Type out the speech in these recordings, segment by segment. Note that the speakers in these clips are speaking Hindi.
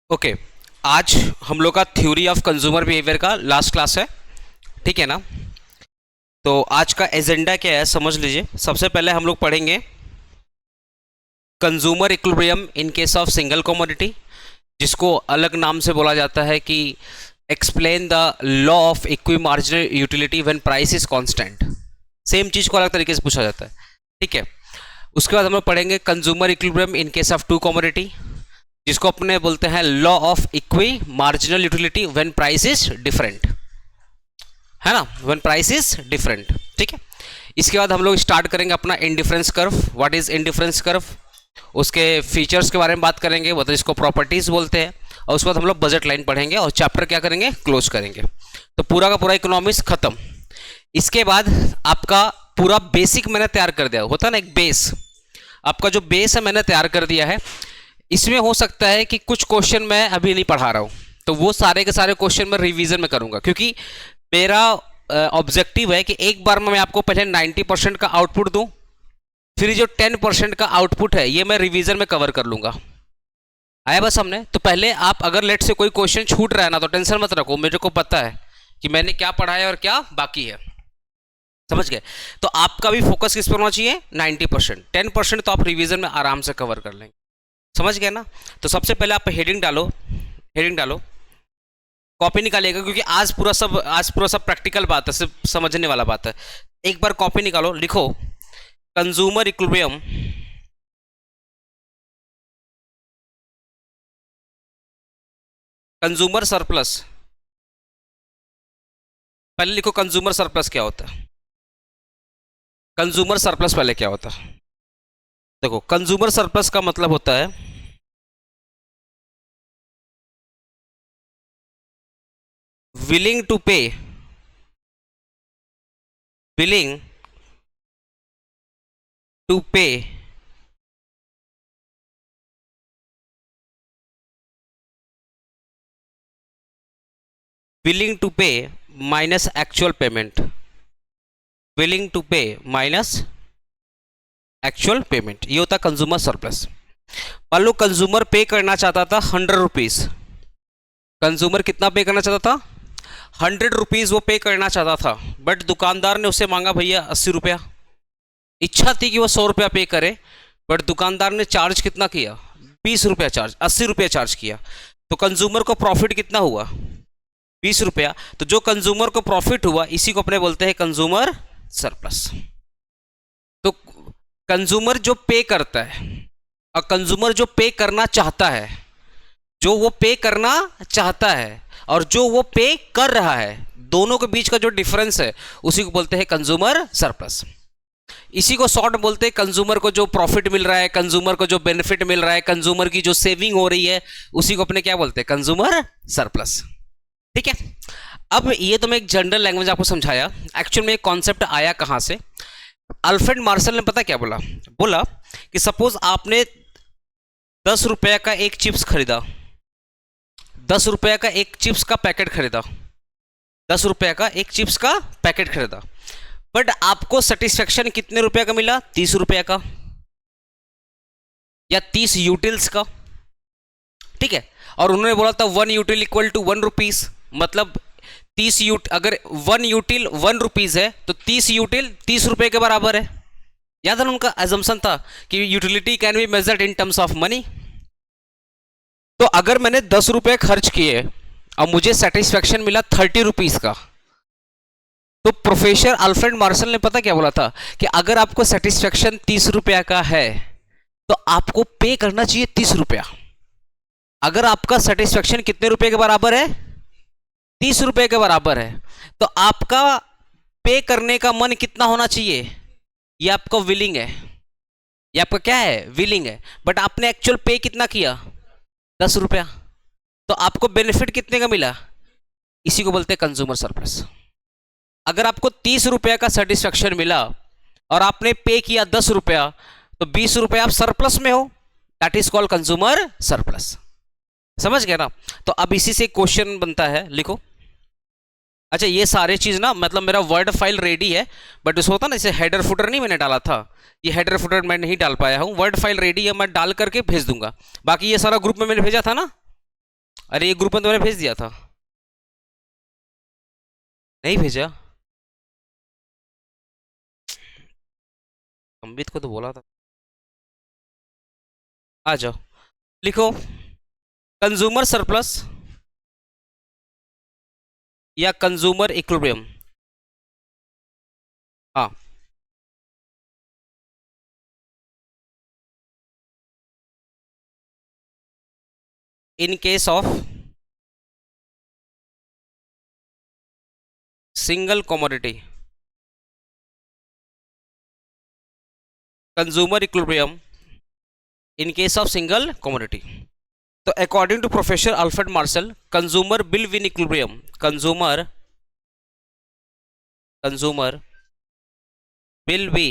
ओके। आज हम लोग का थ्योरी ऑफ कंज्यूमर बिहेवियर का लास्ट क्लास है, ठीक है ना। तो आज का एजेंडा क्या है समझ लीजिए। सबसे पहले हम लोग पढ़ेंगे consumer equilibrium in case of single commodity, जिसको अलग नाम से बोला जाता है कि explain the law of equi marginal utility when price is constant. Same चीज को अलग तरीके से पूछा जाता है, ठीक है। उसके बाद हम लोग पढ़ेंगे consumer equilibrium in case of two commodity, जिसको अपने बोलते हैं law of equi marginal utility when price is different, है ना, व्हेन प्राइस इज डिफरेंट, ठीक है। इसके बाद हम लोग स्टार्ट करेंगे अपना indifference curve. What is indifference curve, उसके फीचर्स के बारे में बात करेंगे, मतलब इसको प्रॉपर्टीज बोलते हैं। और उसके बाद हम लोग बजट लाइन पढ़ेंगे और चैप्टर क्या करेंगे, क्लोज करेंगे। तो पूरा का पूरा इकोनॉमिक्स खत्म। इसके बाद आपका पूरा बेसिक मैंने तैयार कर दिया, होता ना एक बेस, आपका जो बेस है मैंने तैयार कर दिया है। इसमें हो सकता है कि कुछ क्वेश्चन मैं अभी नहीं पढ़ा रहा हूँ, तो वो सारे के सारे क्वेश्चन मैं रिवीजन में करूंगा, क्योंकि मेरा ऑब्जेक्टिव है कि एक बार में मैं आपको पहले 90% का आउटपुट दूं, फिर जो 10% का आउटपुट है ये मैं रिवीजन में कवर कर लूंगा। आया बस हमने। तो पहले आप अगर लेट से कोई क्वेश्चन छूट रहा है ना, तो टेंशन मत रखो, मेरे को पता है कि मैंने क्या पढ़ा है और क्या बाकी है, समझ गए। तो आपका भी फोकस किस पर होना चाहिए, 90%। 10% तो आप रिवीजन में आराम से कवर कर लेंगे, समझ गए ना। तो सबसे पहले आप हेडिंग डालो, हेडिंग डालो, कॉपी निकालिएगा, क्योंकि आज पूरा सब प्रैक्टिकल बात है, सिर्फ समझने वाला बात है। एक बार कॉपी निकालो, लिखो कंज्यूमर इक्विलिब्रियम कंज्यूमर सरप्लस। पहले लिखो कंज्यूमर सरप्लस क्या होता है। कंज्यूमर सरप्लस पहले क्या होता है, देखो कंज्यूमर सरप्लस का मतलब होता है willing to pay, willing to pay willing to pay minus actual payment, willing to pay minus actual payment, ये होता है कंज्यूमर सरप्लस। मान लो कंज्यूमर पे करना चाहता था 100 रुपीज, कंज्यूमर कितना पे करना चाहता था, 100 रुपीज वो पे करना चाहता था, बट दुकानदार ने उससे मांगा भैया 80 रुपया। इच्छा थी कि वो 100 रुपया पे करे, बट दुकानदार ने चार्ज कितना किया, 20 रुपया चार्ज, 80 रुपया चार्ज किया। तो कंज्यूमर को प्रॉफिट कितना हुआ, 20 रुपया। तो जो कंज्यूमर को प्रॉफिट हुआ इसी को अपने बोलते हैं कंज्यूमर सरप्लस। तो कंज्यूमर जो पे करता है और कंज्यूमर जो पे करना चाहता है, जो वो पे करना चाहता है और जो वो पे कर रहा है, दोनों के बीच का जो डिफरेंस है उसी को बोलते हैं कंज्यूमर सरप्लस। इसी को शॉर्ट बोलते हैं कंज्यूमर को जो प्रॉफिट मिल रहा है, कंज्यूमर को जो बेनिफिट मिल रहा है, कंज्यूमर की जो सेविंग हो रही है, उसी को अपने क्या बोलते हैं, कंज्यूमर सरप्लस, ठीक है। अब ये तो मैं एक जनरल लैंग्वेज आपको समझाया, एक्चुअल में एक कॉन्सेप्ट आया कहां से। अल्फ्रेड मार्शल ने पता क्या बोला, बोला कि सपोज आपने 10 रुपया का एक चिप्स खरीदा, 10 रुपया का एक चिप्स का पैकेट खरीदा, 10 रुपया का एक चिप्स का पैकेट खरीदा, बट आपको सेटिस्फेक्शन कितने रुपया का मिला, 30 रुपया का या 30 यूटिल्स का, ठीक है। और उन्होंने बोला था 1 यूटिल इक्वल टू 1 रुपीज, मतलब 30 यूट, अगर 1 यूटिल 1 रुपीज है तो 30 यूटिल 30 रुपए के बराबर है। याद है ना, उनका एजम्पशन था कि utility can be measured in terms of money. तो अगर मैंने 10 रुपए खर्च किए और मुझे सेटिस्फेक्शन मिला 30 रुपीज का, तो प्रोफेसर अल्फ्रेड मार्शल ने पता क्या बोला था कि अगर आपको सेटिस्फेक्शन 30 रुपया का है तो आपको पे करना चाहिए 30 रुपया। अगर आपका सेटिस्फेक्शन कितने रुपए के बराबर है, 30 रुपए के बराबर है, तो आपका पे करने का मन कितना होना चाहिए, ये आपका विलिंग है, ये आपका क्या है, विलिंग है। बट आपने एक्चुअल पे कितना किया, 10 रुपया, तो आपको बेनिफिट कितने का मिला, इसी को बोलते हैं कंज्यूमर सरप्लस। अगर आपको 30 रुपया का सेटिस्फेक्शन मिला और आपने पे किया 10 रुपया, तो 20 रुपया आप सरप्लस में हो, that is called consumer surplus, समझ गए ना। तो अब इसी से क्वेश्चन बनता है, लिखो। अच्छा, ये सारे चीज ना, मतलब मेरा वर्ड फाइल रेडी है, बट उस होता ना इसे हेडर फुटर नहीं मैंने डाला था, ये हेडर फुटर मैं नहीं डाल पाया हूँ। वर्ड फाइल रेडी है, मैं डाल करके भेज दूंगा। बाकी ये सारा ग्रुप में मैंने भेजा था ना, अरे ये ग्रुप में तो मैंने भेज दिया था, नहीं भेजा? संबित को तो बोला था। आ जाओ, लिखो कंज्यूमर सरप्लस या कंज्यूमर इक्विलिब्रियम। हाँ, in case of single commodity, consumer equilibrium in case of single commodity. तो according to professor Alfred Marshall, consumer will be in equilibrium, consumer will be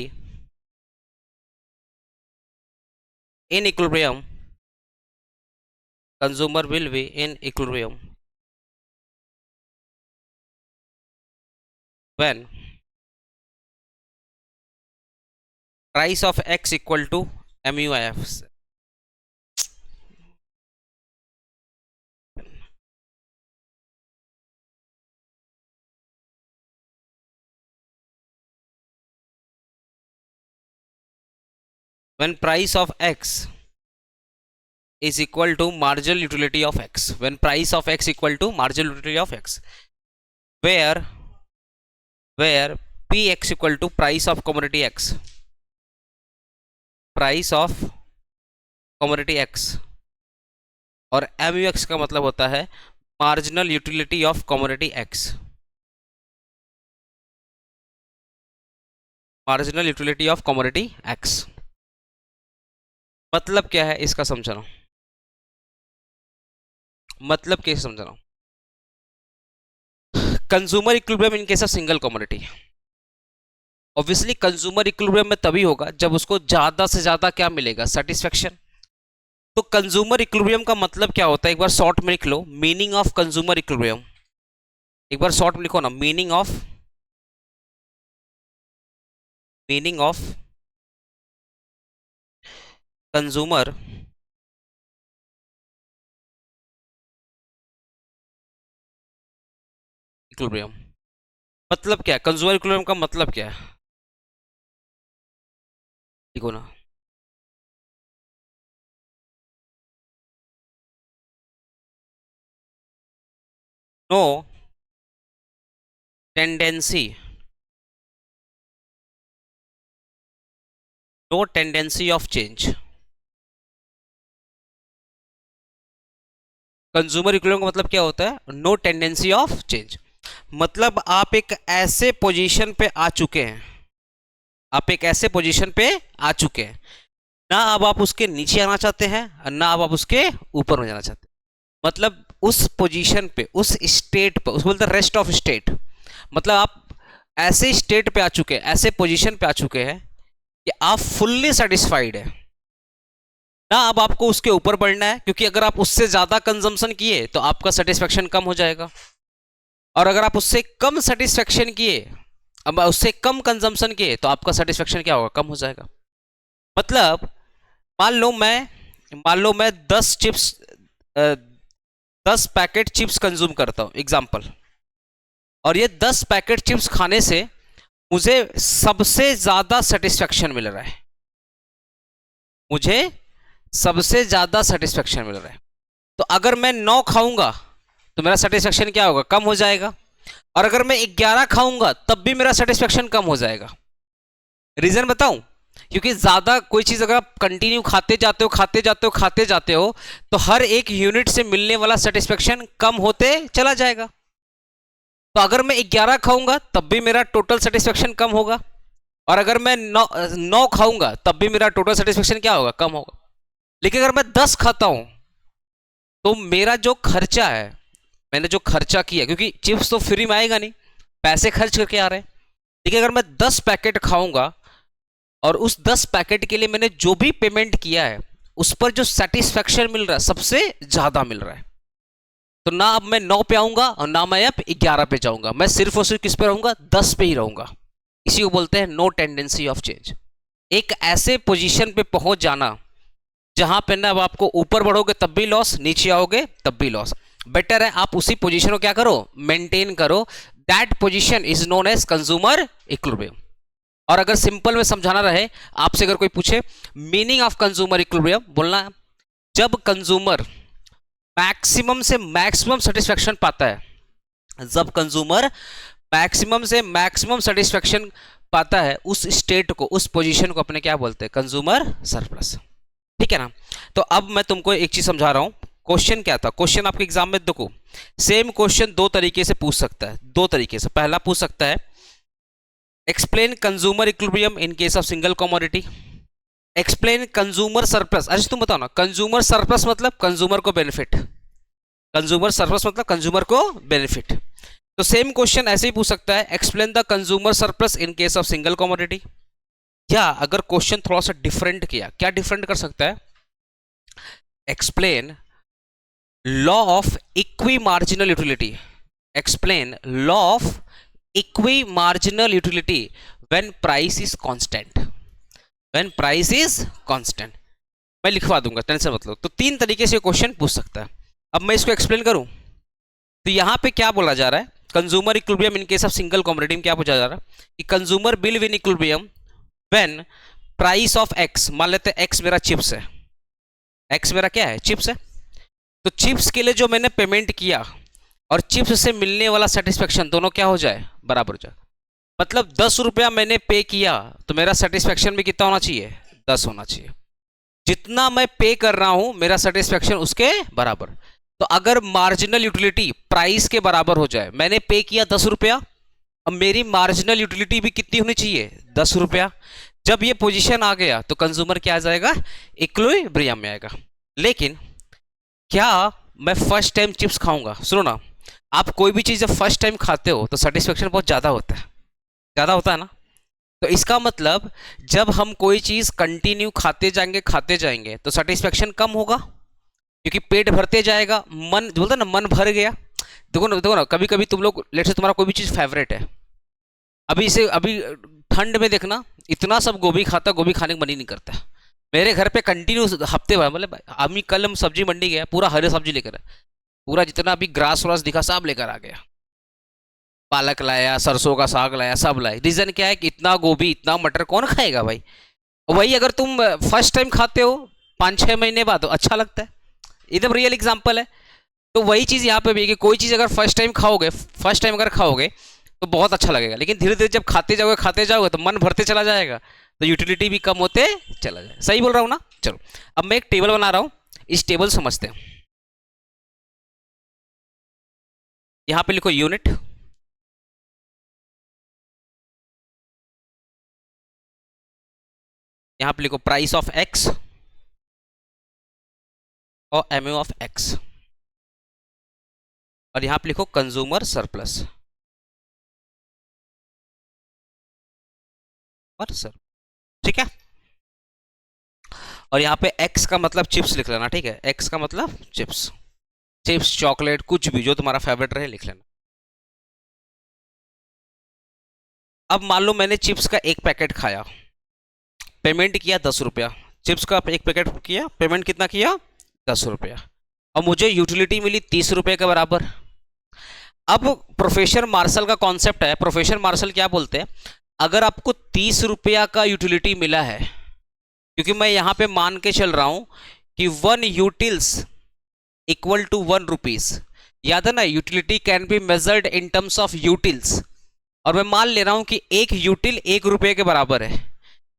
in equilibrium, consumer will be in equilibrium when price of x equal to MUIF. When price of x is equal to marginal utility of x, when price of x equal to marginal utility of x, where px equal to price of commodity x, price of commodity x, और MUX का मतलब होता है marginal utility of commodity x, marginal utility of commodity x। मतलब क्या है इसका समझना, मतलब कैसे समझना। Consumer equilibrium in case of single commodity, obviously consumer equilibrium में तभी होगा जब उसको ज्यादा से ज्यादा क्या मिलेगा, सेटिस्फेक्शन। तो कंज्यूमर इक्विलिब्रियम का मतलब क्या होता है, एक बार शॉर्ट में लिख लो, मीनिंग ऑफ कंज्यूमर इक्विलिब्रियम, एक बार शॉर्ट में लिखो ना, मीनिंग ऑफ कंज्यूमर इक्विलिब्रियम। मतलब क्या है कंज्यूमर इक्विलिब्रियम का मतलब क्या है, देखो ना, no tendency of change. Consumer equilibrium का मतलब क्या होता है, नो टेंडेंसी ऑफ चेंज। मतलब आप एक ऐसे पोजीशन पे आ चुके हैं, आप एक ऐसे पोजीशन पे आ चुके हैं, ना अब आप उसके नीचे आना चाहते हैं ना अब आप उसके ऊपर में जाना चाहते हैं। मतलब उस पोजीशन पे, उस स्टेट पे, उसको बोलते हैं रेस्ट ऑफ स्टेट। मतलब आप ऐसे स्टेट पे आ चुके हैं, ऐसे पोजीशन पे आ चुके हैं कि आप फुल्ली सेटिस्फाइड है, ना अब आपको उसके ऊपर बढ़ना है, क्योंकि अगर आप उससे ज्यादा कंजम्पशन किए तो आपका सेटिस्फेक्शन कम हो जाएगा, और अगर आप उससे कम सेटिस्फेक्शन किए, अब उससे कम कंजम्पशन किए तो आपका सेटिस्फेक्शन क्या होगा, कम हो जाएगा। मतलब मान लो मैं 10 पैकेट चिप्स कंज्यूम करता हूं एग्जाम्पल, और ये 10 पैकेट चिप्स खाने से मुझे सबसे ज्यादा सेटिस्फेक्शन मिल रहा है, मुझे सबसे ज्यादा सेटिस्फेक्शन मिल रहा है। तो अगर मैं 9 खाऊंगा तो मेरा सेटिस्फेक्शन क्या होगा, कम हो जाएगा, और अगर मैं 11 खाऊंगा तब भी मेरा सेटिस्फेक्शन कम हो जाएगा। रीजन बताऊं, क्योंकि ज्यादा कोई चीज अगर आप कंटिन्यू खाते जाते हो तो हर एक यूनिट से मिलने वाला सेटिस्फेक्शन कम होते चला जाएगा। तो अगर मैं 11 खाऊंगा तब भी मेरा टोटल सेटिस्फेक्शन कम होगा, और अगर मैं 9 खाऊंगा तब भी मेरा टोटल सेटिस्फेक्शन क्या होगा, कम होगा। लेकिन अगर मैं 10 खाता हूं तो मेरा जो खर्चा है, मैंने जो खर्चा किया, क्योंकि चिप्स तो फ्री में आएगा नहीं, पैसे खर्च करके आ रहे हैं, लेकिन अगर मैं 10 पैकेट खाऊंगा और उस 10 पैकेट के लिए मैंने जो भी पेमेंट किया है उस पर जो सेटिस्फेक्शन मिल रहा है सबसे ज्यादा मिल रहा है, तो ना अब मैं 9 पे आऊंगा और ना मैं अब 11 पे जाऊंगा, मैं सिर्फ और सिर्फ किस पे रहूंगा, 10 पे ही रहूंगा। इसी को बोलते हैं नो टेंडेंसी ऑफ चेंज। एक ऐसे पोजीशन पे पहुंच जाना जहां पे ना अब आपको ऊपर बढ़ोगे तब भी लॉस, नीचे आओगे तब भी लॉस। बेटर है आप उसी पोजीशन को क्या करो, मेंटेन करो। That position is known as consumer equilibrium. और अगर सिंपल में समझाना रहे, आपसे अगर कोई पूछे मीनिंग ऑफ कंज्यूमर इक्विलिब्रियम, बोलना है जब कंज्यूमर मैक्सिमम से मैक्सिमम सेटिस्फेक्शन पाता है, जब कंज्यूमर मैक्सिमम से मैक्सिमम सेटिस्फेक्शन पाता है, उस स्टेट को, उस पोजीशन को अपने क्या बोलते हैं, कंज्यूमर सरप्लस। ठीक है ना। तो अब मैं तुमको एक चीज समझा रहा हूं। क्वेश्चन क्या था, क्वेश्चन आपके एग्जाम में देखो, सेम क्वेश्चन दो तरीके से पूछ सकता है, दो तरीके से। पहला पूछ सकता है explain consumer equilibrium in case of single commodity, explain consumer surplus. अच्छा तुम बताओ ना, कंज्यूमर सरप्लस मतलब कंज्यूमर को बेनिफिट, कंज्यूमर सरप्लस मतलब कंज्यूमर को बेनिफिट। तो सेम क्वेश्चन ऐसे ही पूछ सकता है explain the consumer surplus in case of single commodity. या अगर क्वेश्चन थोड़ा सा डिफरेंट किया, क्या डिफरेंट कर सकता है, explain law of equi marginal utility, explain law of equi marginal utility when price is constant, when price is constant. मैं लिखवा दूंगा, टेंशन मत लो। तो तीन तरीके से क्वेश्चन पूछ सकता है। अब मैं इसको एक्सप्लेन करूं तो यहां पे क्या बोला जा रहा है, consumer equilibrium in case of single commodity में क्या पूछा जा रहा है कि consumer bill win equilibrium when price of x, मान लेते हैं एक्स मेरा चिप्स है, एक्स मेरा क्या है, चिप्स है। तो चिप्स के लिए जो मैंने पेमेंट किया और चिप्स से मिलने वाला सेटिस्फेक्शन दोनों क्या हो जाए, बराबर हो जाए। मतलब 10 रुपया मैंने पे किया तो मेरा सेटिस्फेक्शन भी कितना होना चाहिए, 10 होना चाहिए। जितना मैं पे कर रहा हूं मेरा सेटिस्फेक्शन उसके बराबर। तो अगर मार्जिनल यूटिलिटी प्राइस के बराबर हो जाए, मैंने पे किया 10 रुपया, अब मेरी मार्जिनल यूटिलिटी भी कितनी होनी चाहिए, 10 रुपया। जब ये पोजीशन आ गया तो कंज्यूमर क्या आ जाएगा, इक्विलिब्रियम में आएगा। लेकिन क्या मैं फर्स्ट टाइम चिप्स खाऊंगा, सुनो ना, आप कोई भी चीज़ जब फर्स्ट टाइम खाते हो तो सेटिस्फेक्शन बहुत ज़्यादा होता है, ज़्यादा होता है ना। तो इसका मतलब जब हम कोई चीज़ कंटिन्यू खाते जाएंगे तो सेटिस्फेक्शन कम होगा, क्योंकि पेट भरते जाएगा, मन बोलते ना, मन भर गया। देखो ना, कभी कभी तुम लोग लेट से तुम्हारा कोई भी चीज़ फेवरेट है, अभी ठंड में देखना इतना सब गोभी खाता, गोभी खाने का मन ही नहीं करता। मेरे घर पे कंटिन्यू हफ्ते भर, मतलब अभी कल हम सब्जी मंडी गया, पूरा हरे सब्जी लेकर, पूरा जितना अभी ग्रास व्रास दिखा सब लेकर आ गया, पालक लाया, सरसों का साग लाया, सब लाया। रीजन क्या है कि इतना गोभी इतना मटर कौन खाएगा भाई। वही अगर तुम फर्स्ट टाइम खाते हो 5-6 महीने बाद तो अच्छा लगता है, एकदम रियल एग्जांपल है। तो वही चीज़ यहाँ पे भी है कि कोई चीज़ अगर फर्स्ट टाइम अगर खाओगे तो बहुत अच्छा लगेगा, लेकिन धीरे धीरे जब खाते जाओगे तो मन भरते चला जाएगा, तो यूटिलिटी भी कम होते चला जाएगा। सही बोल रहा हूँ ना। चलो अब मैं एक टेबल बना रहा हूँ, इस टेबल समझते हैं। यहाँ पे लिखो यूनिट, यहाँ पे लिखो प्राइस ऑफ एक्स और एमओ ऑफ एक्स, और यहाँ पे लिखो कंज्यूमर सरप्लस और सर, ठीक है। और यहाँ पे एक्स का मतलब चिप्स लिख लेना, ठीक है, एक्स का मतलब चिप्स, चिप्स चॉकलेट कुछ भी जो तुम्हारा फेवरेट रहे लिख लेना। अब मान लो मैंने चिप्स का एक पैकेट खाया, पेमेंट किया 10 रुपया, चिप्स का एक पैकेट किया, पेमेंट कितना किया, 10 रुपया, और मुझे यूटिलिटी मिली 30 रुपये के बराबर। अब प्रोफेसर मार्शल का कॉन्सेप्ट है, प्रोफेसर मार्शल क्या बोलते हैं, अगर आपको 30 रुपया का यूटिलिटी मिला है, क्योंकि मैं यहाँ पे मान के चल रहा हूँ कि 1 यूटिल्स इक्वल टू 1 रुपीज, याद है ना, utility can be measured in terms of utils, और मैं मान ले रहा हूँ कि एक यूटिल 1 रुपये के बराबर है,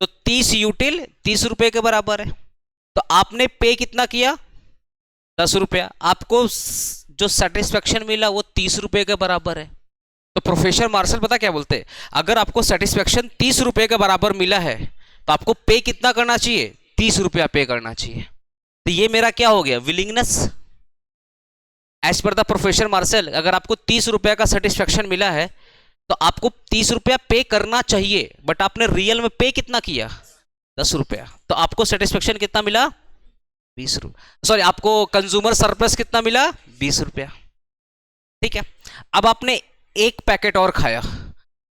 तो 30 यूटिल 30 रुपये के बराबर है। तो आपने पे कितना किया, 10 रुपया, आपको जो सेटिस्फेक्शन मिला वो 30 रुपये के बराबर है। तो प्रोफेसर मार्शल पता क्या बोलते हैं, अगर आपको सेटिस्फेक्शन 30 रुपये के बराबर मिला है तो आपको पे कितना करना चाहिए, 30 रुपया पे करना चाहिए। तो ये मेरा क्या हो गया, willingness. As per the professor Marshall अगर आपको 30 रुपये का सेटिस्फेक्शन मिला है तो आपको 30 रुपया पे करना चाहिए, बट आपने रियल में पे कितना किया, 10 रुपया, तो आपको सेटिस्फेक्शन कितना मिला, 20 रुपया, सॉरी आपको कंज्यूमर सरप्लस कितना मिला, 20 रुपया, ठीक है। अब आपने एक पैकेट और खाया।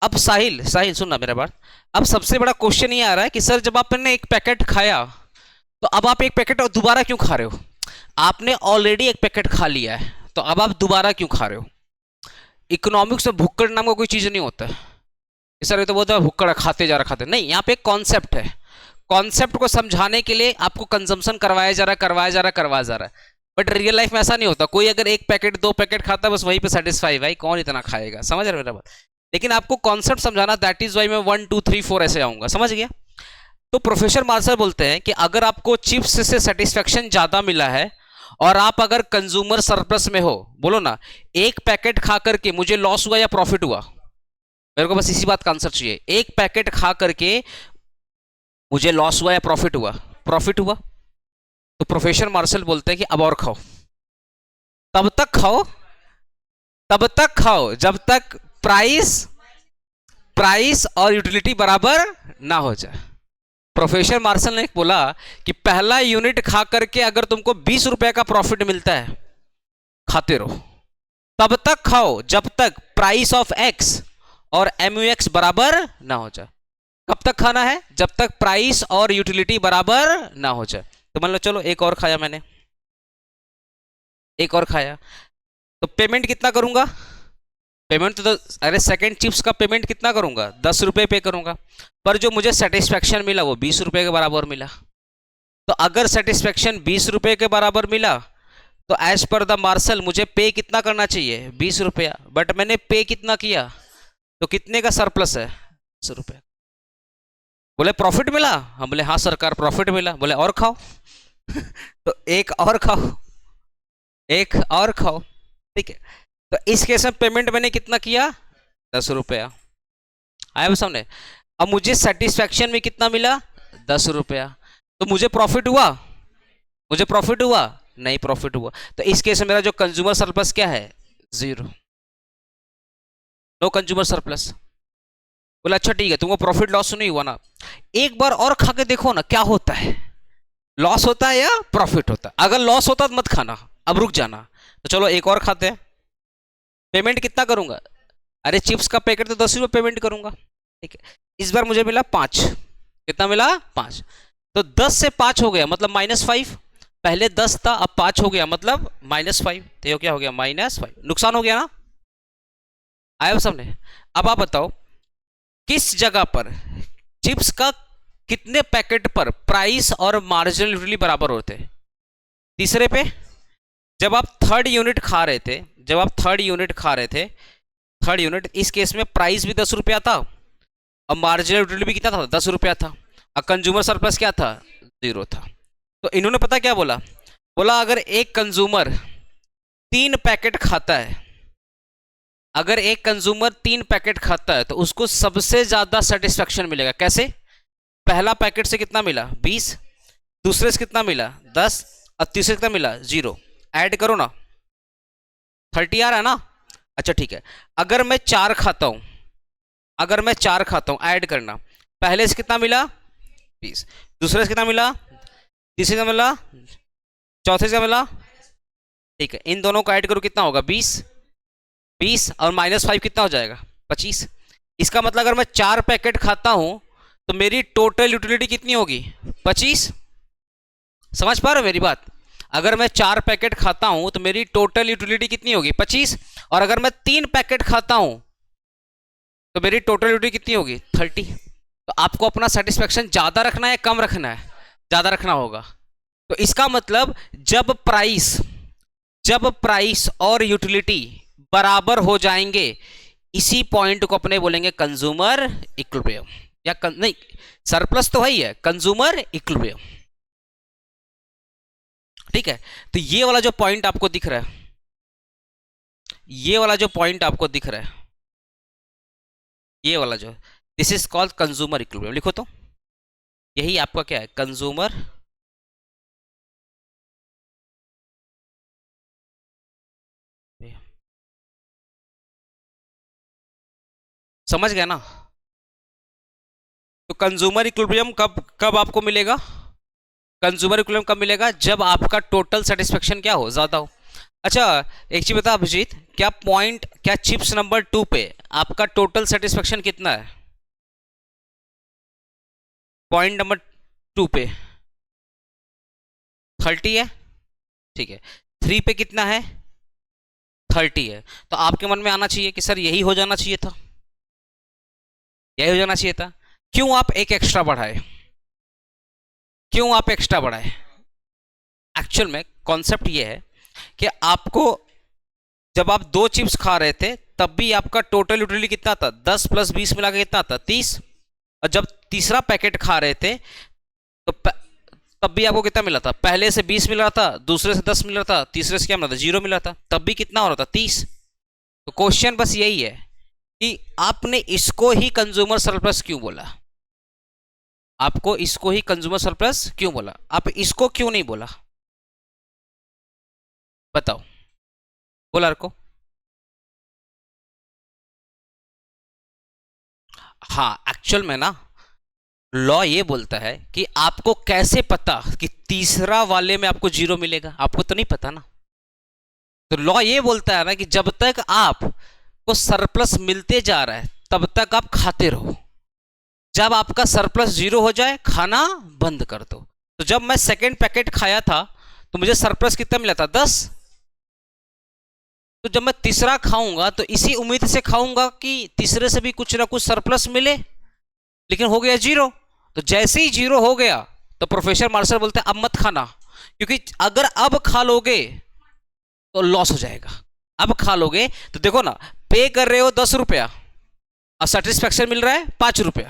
अब साहिल सुनना मेरा बात, अब सबसे बड़ा क्वेश्चन ये आ रहा है कि सर जब आपने एक पैकेट खाया तो अब आप एक पैकेट और दोबारा क्यों खा रहे हो, आपने ऑलरेडी एक पैकेट खा लिया है, तो अब आप दोबारा क्यों खा रहे हो? इकोनॉमिक्स में भुक्कड़ नाम का कोई चीज नहीं होता है। इस तरह तो बोलता है भुक्कड़ खाते जा रहा खाते, नहीं, यहाँ पे एक कॉन्सेप्ट है। कॉन्सेप्ट को समझाने के लिए आपको कंजम्पशन करवाया जा रहा करवाया जा रहा है। बट रियल लाइफ में ऐसा नहीं होता। कोई अगर एक पैकेट 2 पैकेट खाता है बस वहीं पे सेटिस्फाई, भाई कौन इतना खाएगा, समझ रहे हो मेरा बात? लेकिन आपको कॉन्सेप्ट समझाना, दैट इज वाई मैं 1 2 3 4 ऐसे आऊंगा, समझ गया? तो प्रोफेसर मार्शल बोलते हैं कि अगर आपको चिप्स से सेटिस्फेक्शन ज्यादा मिला है और आप अगर कंज्यूमर सरप्लस में हो, बोलो ना, एक पैकेट खा करके मुझे लॉस हुआ या प्रॉफिट हुआ? मेरे को बस इसी बात का आंसर चाहिए। एक पैकेट खा करके मुझे लॉस हुआ या प्रॉफिट हुआ? प्रॉफिट हुआ। तो प्रोफेसर मार्शल बोलते हैं कि अब और खाओ, तब तक खाओ, तब तक खाओ जब तक प्राइस और यूटिलिटी बराबर ना हो जाए। प्रोफेसर मार्शल ने बोला कि पहला यूनिट खा करके अगर तुमको 20 रुपए का प्रॉफिट मिलता है, खाते रहो, तब तक खाओ जब तक प्राइस ऑफ एक्स और MUX बराबर ना हो जाए। कब तक खाना है? जब तक प्राइस और यूटिलिटी बराबर ना हो जाए। तो मान लो चलो एक और खाया मैंने, एक और खाया, तो पेमेंट कितना करूंगा? पेमेंट तो अरे सेकंड चिप्स का पेमेंट कितना करूंगा? 10 रुपए पे करूंगा। पर जो मुझे सेटिस्फेक्शन मिला वो 20 रुपए के बराबर मिला। तो अगर सेटिस्फेक्शन 20 रुपए के बराबर मिला तो एज पर द मार्शल मुझे पे कितना करना चाहिए? 20 रुपया। बट मैंने पे कितना किया? तो कितने का सरप्लस है? 10 रुपये। बोले प्रॉफिट मिला? हम बोले हाँ सरकार प्रॉफिट मिला। बोले और खाओ तो एक और खाओ, एक और खाओ, ठीक है। तो इस केस में पेमेंट मैंने कितना किया? 10 रुपया। आया सामने? अब मुझे सेटिस्फेक्शन में कितना मिला? 10 रुपया। तो मुझे प्रॉफिट हुआ? मुझे प्रॉफिट हुआ? नहीं प्रॉफिट हुआ। तो इस केस में मेरा जो कंज्यूमर सरप्लस क्या है? 0, नो कंज्यूमर सरप्लस। बोला अच्छा ठीक है, तुमको प्रॉफिट लॉस नहीं हुआ ना, एक बार और खा के देखो ना क्या होता है, लॉस होता है या प्रॉफिट होता है। अगर लॉस होता तो मत खाना, अब रुक जाना। तो चलो एक और खाते हैं। पेमेंट कितना करूंगा? अरे चिप्स का पैकेट तो 10 रुपये पेमेंट करूंगा, ठीक है। इस बार मुझे मिला 5। कितना मिला? 5। तो 10 से 5 हो गया मतलब -5। पहले 10 था, अब 5 हो गया मतलब -5। तो ये क्या हो गया? -5। नुकसान हो गया ना? आया सामने? अब आप बताओ किस जगह पर चिप्स का कितने पैकेट पर प्राइस और मार्जिनल यूटिलिटी बराबर होते हैं? तीसरे पे, जब आप थर्ड यूनिट खा रहे थे, जब आप थर्ड यूनिट खा रहे थे, थर्ड यूनिट, इस केस में प्राइस भी 10 रुपया था और मार्जिनल यूटिलिटी भी कितना था? 10 रुपया था। और कंज्यूमर सरप्लस क्या था? 0 था। तो इन्होंने पता क्या बोला? बोला अगर एक कंज्यूमर 3 पैकेट खाता है, अगर एक कंज्यूमर 3 पैकेट खाता है तो उसको सबसे ज्यादा सेटिस्फेक्शन मिलेगा। कैसे? पहला पैकेट से कितना मिला? 20, दूसरे से कितना मिला? 10, और तीसरे से कितना मिला? 0। ऐड करो ना, 30 आ रहा है ना? अच्छा ठीक है, अगर मैं 4 खाता हूं, अगर मैं 4 खाता हूं, ऐड करना, पहले से कितना मिला? 20, दूसरे से कितना मिला? तीसरे से मिला, चौथे से मिला, ठीक है। इन दोनों को ऐड करो कितना होगा? 20 और -5 कितना हो जाएगा? 25। इसका मतलब अगर मैं 4 पैकेट खाता हूं तो मेरी टोटल यूटिलिटी कितनी होगी? 25। समझ पा रहे हो मेरी बात? अगर मैं 4 पैकेट खाता हूं तो मेरी टोटल यूटिलिटी कितनी होगी? 25। और अगर मैं 3 पैकेट खाता हूं तो मेरी टोटल यूटिलिटी कितनी होगी? 30। तो आपको अपना सेटिस्फेक्शन ज्यादा रखना है कम रखना है? ज्यादा रखना होगा। तो इसका मतलब जब प्राइस और यूटिलिटी बराबर हो जाएंगे, इसी पॉइंट को अपने बोलेंगे कंज्यूमर इक्विलिब्रियम, या नहीं, सरप्लस तो है ही है, कंज्यूमर इक्विलिब्रियम, ठीक है। तो ये वाला जो पॉइंट आपको दिख रहा है, ये वाला जो पॉइंट आपको दिख रहा है, ये वाला जो, this is called consumer equilibrium. लिखो तो, यही आपका क्या है? कंज्यूमर समझ गया ना? तो कंज्यूमर इक्विलिब्रियम कब कब आपको मिलेगा? कंज्यूमर इक्विलिब्रियम कब मिलेगा? जब आपका टोटल सेटिस्फेक्शन क्या हो? ज्यादा हो। अच्छा एक चीज बता अभिजीत, क्या चिप्स नंबर 2 पे आपका टोटल सेटिस्फेक्शन कितना है? पॉइंट नंबर 2 पे 30 है, ठीक है। 3 पे कितना है? 30 है। तो आपके मन में आना चाहिए कि सर यही हो जाना चाहिए था, यही हो जाना चाहिए था। क्यों आप एक एक्स्ट्रा बढ़ाए, क्यों आप एक्स्ट्रा बढ़ाए? एक्चुअल में कॉन्सेप्ट ये है कि आपको जब आप 2 चिप्स खा रहे थे तब भी आपका टोटल यूटिलिटी कितना था, 10 + 20 मिला के कितना था, 30। और जब तीसरा पैकेट खा रहे थे तो तब भी आपको कितना मिला था, पहले से 20 मिल रहा था, दूसरे से 10 मिल रहा था, तीसरे से क्या मिला था, 0 मिला था, तब भी कितना हो रहा था, 30। तो क्वेश्चन बस यही है कि आपने इसको ही कंज्यूमर सरप्लस क्यों बोला, आपको इसको ही कंज्यूमर सरप्लस क्यों बोला, आप इसको क्यों नहीं बोला, बताओ, बोला को। हाँ, एक्चुअल में ना लॉ ये बोलता है कि आपको कैसे पता कि तीसरा वाले में आपको 0 मिलेगा, आपको तो नहीं पता ना। तो लॉ ये बोलता है ना कि जब तक आपको सरप्लस मिलते जा रहा है तब तक आप खाते रहो, जब आपका सरप्लस 0 हो जाए खाना बंद कर दो। तो जब मैं सेकेंड पैकेट खाया था तो मुझे सरप्लस कितना मिला था, 10। तो जब मैं तीसरा खाऊंगा तो इसी उम्मीद से खाऊंगा कि तीसरे से भी कुछ ना कुछ सरप्लस मिले, लेकिन हो गया 0। तो जैसे ही 0 हो गया तो प्रोफेसर मार्शल बोलते हैं अब मत खाना, क्योंकि अगर अब खा लोगे तो लॉस हो जाएगा। अब खा लोगे तो देखो ना, पे कर रहे हो 10 रुपया और सेटिस्फेक्शन मिल रहा है 5 रुपया।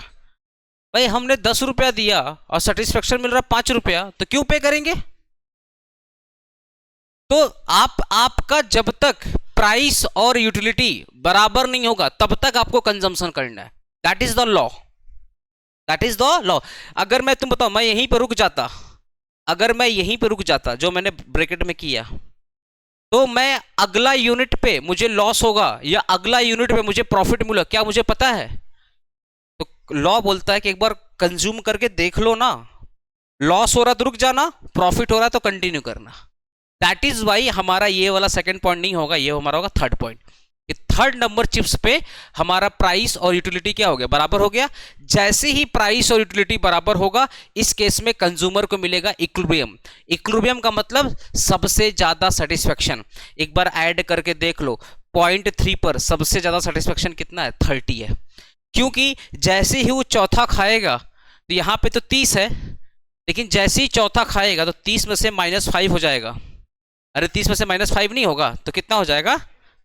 भाई हमने 10 रुपया दिया और सेटिस्फेक्शन मिल रहा है 5 रुपया, तो क्यों पे करेंगे? तो आपका जब तक प्राइस और यूटिलिटी बराबर नहीं होगा तब तक आपको कंजम्पशन करना है। That is the law, that is the law. अगर मैं तुम बताओ मैं यहीं पर रुक जाता, अगर मैं यहीं पर रुक जाता जो मैंने ब्रैकेट में किया, तो मैं अगला यूनिट पे मुझे लॉस होगा या अगला यूनिट पे मुझे प्रॉफिट मिलेगा, क्या मुझे पता है? तो लॉ बोलता है कि एक बार कंज्यूम करके देख लो ना, लॉस हो रहा तो रुक जाना, प्रॉफिट हो रहा तो कंटिन्यू करना। दैट इज वाई हमारा ये वाला सेकंड पॉइंट नहीं होगा, ये हमारा होगा third point. Third number chips पे हमारा प्राइस और यूटिलिटी क्या हो गया, बराबर हो गया। जैसे ही प्राइस और यूटिलिटी बराबर होगा इस केस में कंज्यूमर को मिलेगा इक्विलिब्रियम। इक्विलिब्रियम का मतलब सबसे ज्यादा सेटिस्फेक्शन। एक बार ऐड करके देख लो, 0.3 पर सबसे ज्यादा सेटिस्फेक्शन कितना है, 30 है। क्योंकि जैसे ही वो चौथा खाएगा तो यहां पे तो 30 है, लेकिन जैसे ही चौथा खाएगा तो 30 में से -5 हो जाएगा। अरे 30 में से -5 नहीं होगा तो कितना हो जाएगा,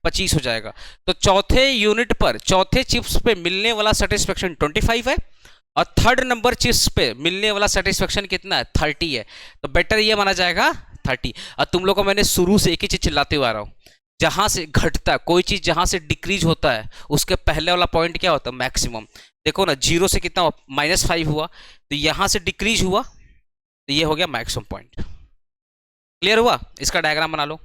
25 हो जाएगा। तो चौथे यूनिट पर, चौथे चिप्स पे मिलने वाला सेटिस्फेक्शन 25 है और थर्ड नंबर चिप्स पे मिलने वाला सेटिस्फेक्शन कितना है, 30 है। तो बेटर ये माना जाएगा 30। और तुम लोग को मैंने शुरू से एक ही चीज चिल्लाते हुए आ रहा हूं, जहां से घटता है कोई चीज, जहां से डिक्रीज होता है उसके पहले वाला पॉइंट क्या होता है, मैक्सिमम। देखो ना 0 से कितना -5 हुआ, तो यहां से डिक्रीज हुआ तो ये हो गया मैक्सिमम पॉइंट। क्लियर हुआ? इसका डायग्राम बना लो।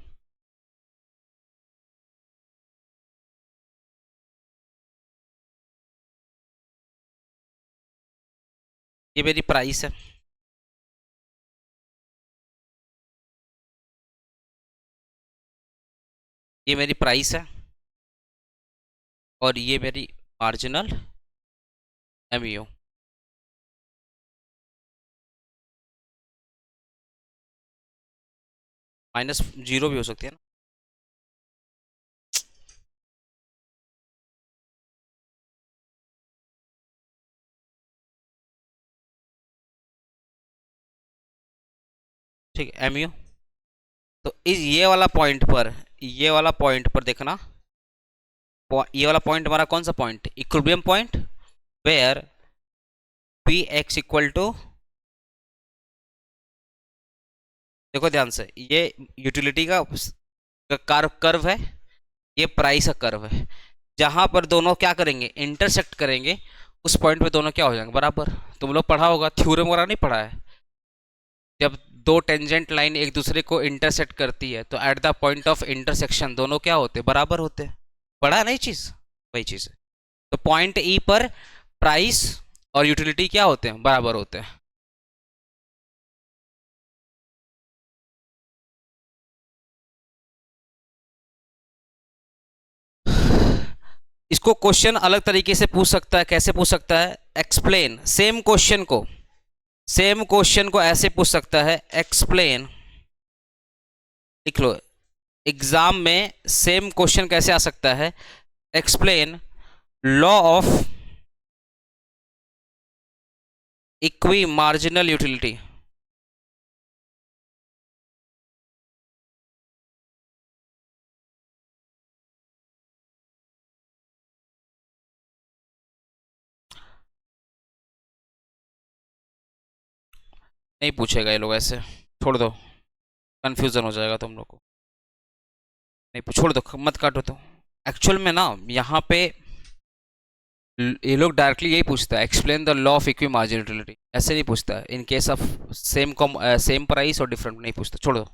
ये मेरी प्राइस है, ये मेरी प्राइस है और ये मेरी मार्जिनल एमईओ। -0 भी हो सकती है ना। ठीक है, एमईओ। तो इस ये वाला पॉइंट पर, ये वाला पॉइंट पर देखना, ये वाला पॉइंट हमारा कौन सा point, equilibrium point, where P X equal to, देखो ध्यान से, ये यूटिलिटी का कर्व है, ये प्राइस का कर्व है। जहां पर दोनों क्या करेंगे, इंटरसेक्ट करेंगे, उस पॉइंट पे दोनों क्या हो जाएंगे, बराबर। तुम लोग पढ़ा होगा, थ्योरम वगैरह नहीं पढ़ा है? जब दो टेंजेंट लाइन एक दूसरे को इंटरसेक्ट करती है तो at the point of intersection दोनों क्या होते हैं, बराबर होते हैं। पढ़ा नहीं चीज, वही चीज है। तो पॉइंट ई पर प्राइस और यूटिलिटी क्या होते हैं, बराबर होते हैं। इसको क्वेश्चन अलग तरीके से पूछ सकता है, कैसे पूछ सकता है, एक्सप्लेन, सेम क्वेश्चन को, सेम क्वेश्चन को ऐसे पूछ सकता है, एक्सप्लेन, लिख लो, एग्जाम में सेम क्वेश्चन कैसे आ सकता है? Explain law of equi marginal utility. नहीं पूछेगा ये लोग ऐसे, छोड़ दो, कंफ्यूजन हो जाएगा तुम लोग को। नहीं छोड़ दो, मत काटो। तो एक्चुअल में ना यहाँ पे ये लोग डायरेक्टली यही पूछता है, explain the law of equi margin utility, ऐसे नहीं पूछता है। इन केस ऑफ सेम प्राइस और डिफरेंट नहीं पूछता, छोड़ दो।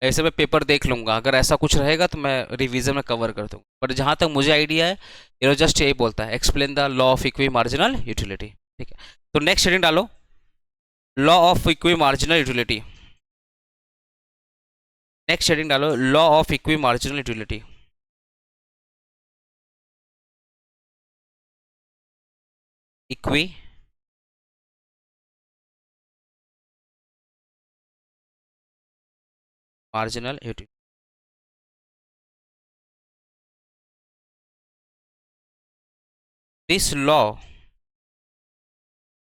ऐसे मैं पेपर देख लूंगा, अगर ऐसा कुछ रहेगा तो मैं रिवीजन में कवर कर दूंगा, पर जहाँ तक मुझे आइडिया है ये लोग जस्ट यही बोलता है, explain the law of equi marginal utility. ठीक है, तो नेक्स्ट हेडिंग डालो, law of equi marginal utility. Next heading डालो, law of equi marginal utility. Equi marginal utility. This law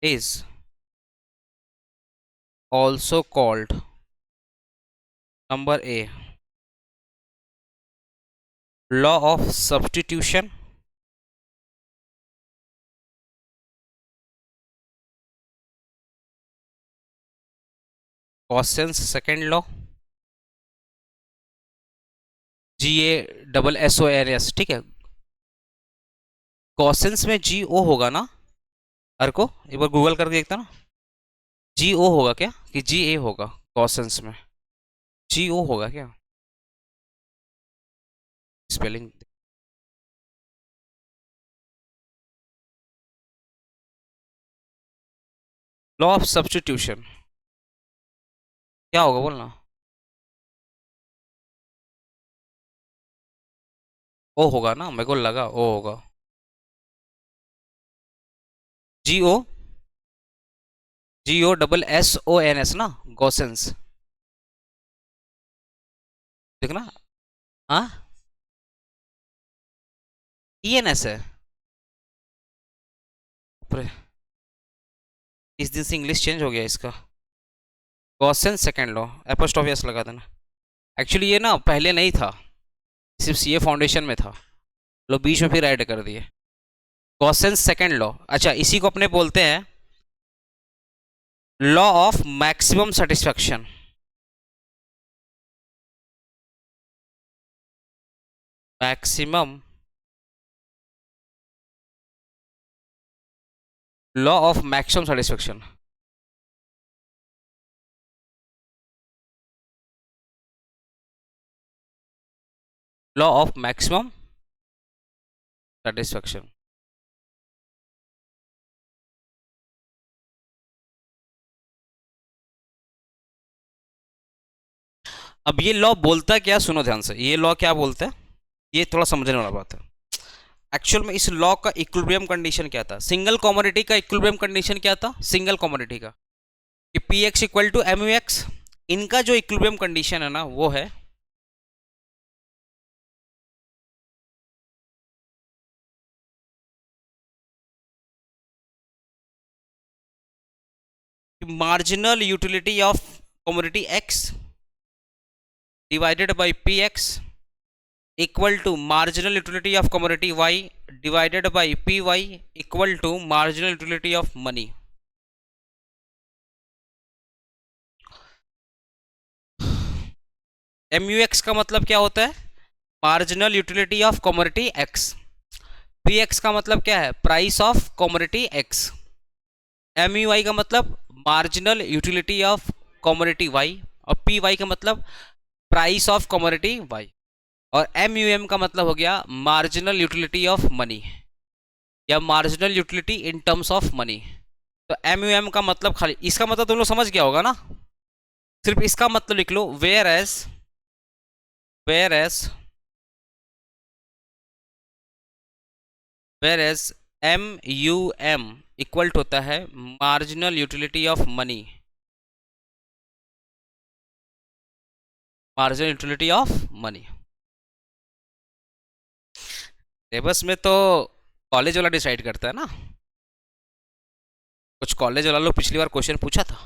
is also called, number A, law of substitution, Gaussian's second law, GASSONS। ठीक है, गॉसेंस में GO होगा ना? हर को एक बार गूगल करके देखता ना, GO होगा क्या कि GA होगा? गॉसेंस में GO होगा क्या? स्पेलिंग लॉ ऑफ सब्स्टिट्यूशन क्या होगा बोलना? ओ होगा ना, मेरे को लगा ओ होगा। GO GOSSONS ना, गॉसेंस। देखना, हाँ ENS है। इस दिन से इंग्लिश चेंज हो गया इसका। गॉसेंस सेकेंड लॉ, एपोस्ट्रोफी एस लगा देना। एक्चुअली ये ना पहले नहीं था, सिर्फ CA फाउंडेशन में था, लोग बीच में फिर ऐड कर दिए। गॉसेंस सेकेंड लॉ, अच्छा इसी को अपने बोलते हैं law of maximum satisfaction. Maximum law of maximum satisfaction. Law of maximum satisfaction. अब ये लॉ बोलता क्या, सुनो ध्यान से, ये लॉ क्या बोलता है, ये थोड़ा समझने वाला बात है। एक्चुअल में इस लॉ का इक्विलिब्रियम कंडीशन क्या था? सिंगल कमोडिटी का इक्विलिब्रियम कंडीशन क्या था? सिंगल कमोडिटी का कि PX इक्वल टू MUX। इनका जो इक्विलिब्रियम कंडीशन है ना वो है marginal utility of commodity X divided by PX equal to marginal utility of commodity Y divided by PY equal to marginal utility of money. MUX का मतलब क्या होता है? Marginal utility of commodity X। PX का मतलब क्या है? Price of commodity X। MUI का मतलब marginal utility of commodity Y, और PY का मतलब प्राइस ऑफ कमोडिटी Y, और MUM का मतलब हो गया मार्जिनल यूटिलिटी ऑफ मनी या marginal utility in terms of money. तो MUM का मतलब खाली, इसका मतलब तुम लोग समझ गया होगा ना, सिर्फ इसका मतलब लिख लो, वेयर एज MUM इक्वल होता है marginal utility of money, marginal utility of money. Syllabus में तो कॉलेज वाला डिसाइड करता है ना, कुछ कॉलेज वाला लोग पिछली बार क्वेश्चन पूछा था,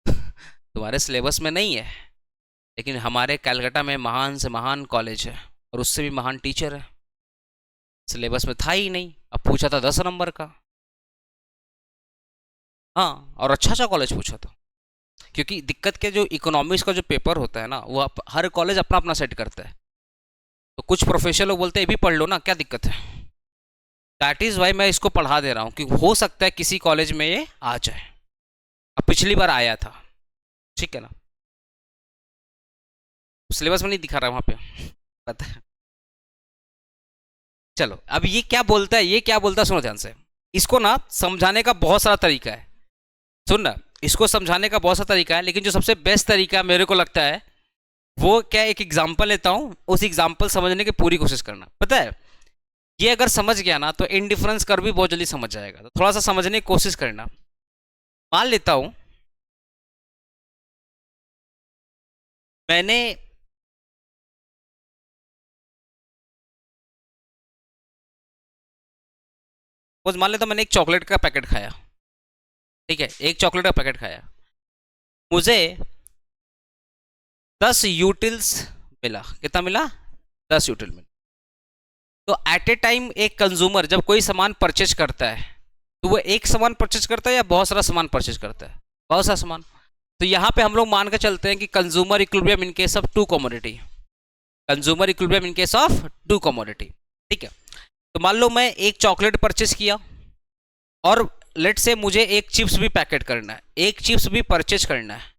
तुम्हारे सिलेबस में नहीं है, लेकिन हमारे कलकत्ता में महान से महान कॉलेज है और उससे भी महान टीचर है, सिलेबस में था ही नहीं, अब पूछा था 10 नंबर का। हाँ, और अच्छा कॉलेज पूछा था, क्योंकि दिक्कत के जो इकोनॉमिक्स का जो पेपर होता है ना, वो हर कॉलेज अपना अपना सेट करता है, तो कुछ प्रोफेसर लोग बोलते हैं ये भी पढ़ लो ना, क्या दिक्कत है। दैट इज़ वाई मैं इसको पढ़ा दे रहा हूँ, कि हो सकता है किसी कॉलेज में ये आ जाए। अब पिछली बार आया था, ठीक है ना, सिलेबस में नहीं दिखा रहा वहाँ पे, पता है। चलो, अब ये क्या बोलता है, ये क्या बोलता है, सुनो ध्यान से। इसको ना समझाने का बहुत सारा तरीका है, सुन ना, इसको समझाने का बहुत सारा तरीका है, लेकिन जो सबसे बेस्ट तरीका मेरे को लगता है वो क्या, एक एग्जाम्पल लेता हूँ, उस एग्जाम्पल समझने की पूरी कोशिश करना। पता है, ये अगर समझ गया ना तो इनडिफरेंस कर भी बहुत जल्दी समझ जाएगा, तो थोड़ा सा समझने की कोशिश करना। मान लेता हूं मैंने मान लेता हूं मैंने एक चॉकलेट का पैकेट खाया, ठीक है, एक चॉकलेट का पैकेट खाया, मुझे 10 यूटिल्स मिला। कितना मिला? 10 यूटिल मिला। तो एट ए टाइम एक कंज्यूमर जब कोई सामान परचेज करता है, तो वो एक सामान परचेज करता है या बहुत सारा सामान परचेज करता है? बहुत सारा सामान। तो यहां पे हम लोग मान के चलते हैं कि consumer equilibrium in case of two commodity, consumer equilibrium in case of two commodity, ठीक है। तो मान लो मैं एक चॉकलेट परचेज किया और लेट से मुझे एक चिप्स भी पैकेट करना है, एक चिप्स भी परचेज करना है,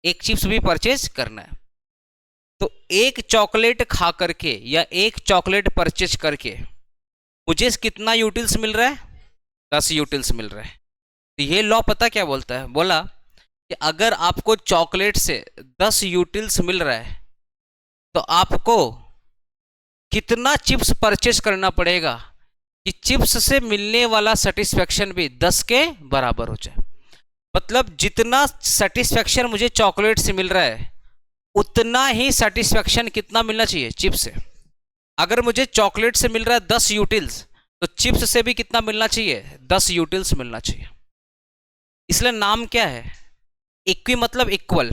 एक चिप्स भी परचेज करना है। तो एक चॉकलेट खा करके या एक चॉकलेट परचेज करके मुझे कितना यूटिल्स मिल रहा है? 10 यूटिल्स मिल रहा है। तो ये लॉ पता क्या बोलता है? बोला कि अगर आपको चॉकलेट से 10 यूटिल्स मिल रहा है तो आपको कितना चिप्स परचेज करना पड़ेगा कि चिप्स से मिलने वाला सेटिस्फेक्शन भी 10 के बराबर हो जाए। मतलब जितना सेटिस्फेक्शन मुझे चॉकलेट से मिल रहा है उतना ही सेटिस्फेक्शन कितना मिलना चाहिए? चिप्स से। अगर मुझे चॉकलेट से मिल रहा है 10 यूटिल्स, तो चिप्स से भी कितना मिलना चाहिए? 10 यूटिल्स मिलना चाहिए। इसलिए नाम क्या है? इक्वी मतलब इक्वल।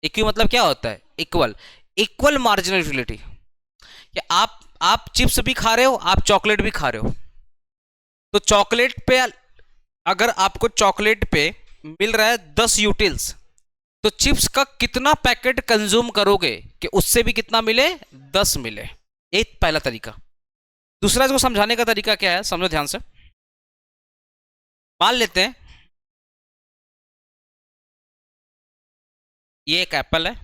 इक्वी मतलब क्या होता है? इक्वल। इक्वल मार्जिनल यूटिलिटी, कि आप चिप्स भी खा रहे हो, आप चॉकलेट भी खा रहे हो। तो चॉकलेट पे अगर आपको चॉकलेट पे मिल रहा है 10 यूटिल्स, तो चिप्स का कितना पैकेट कंज्यूम करोगे कि उससे भी कितना मिले? 10 मिले। एक पहला तरीका। दूसरा इसको समझाने का तरीका क्या है, समझो ध्यान से। मान लेते हैं ये एक एप्पल है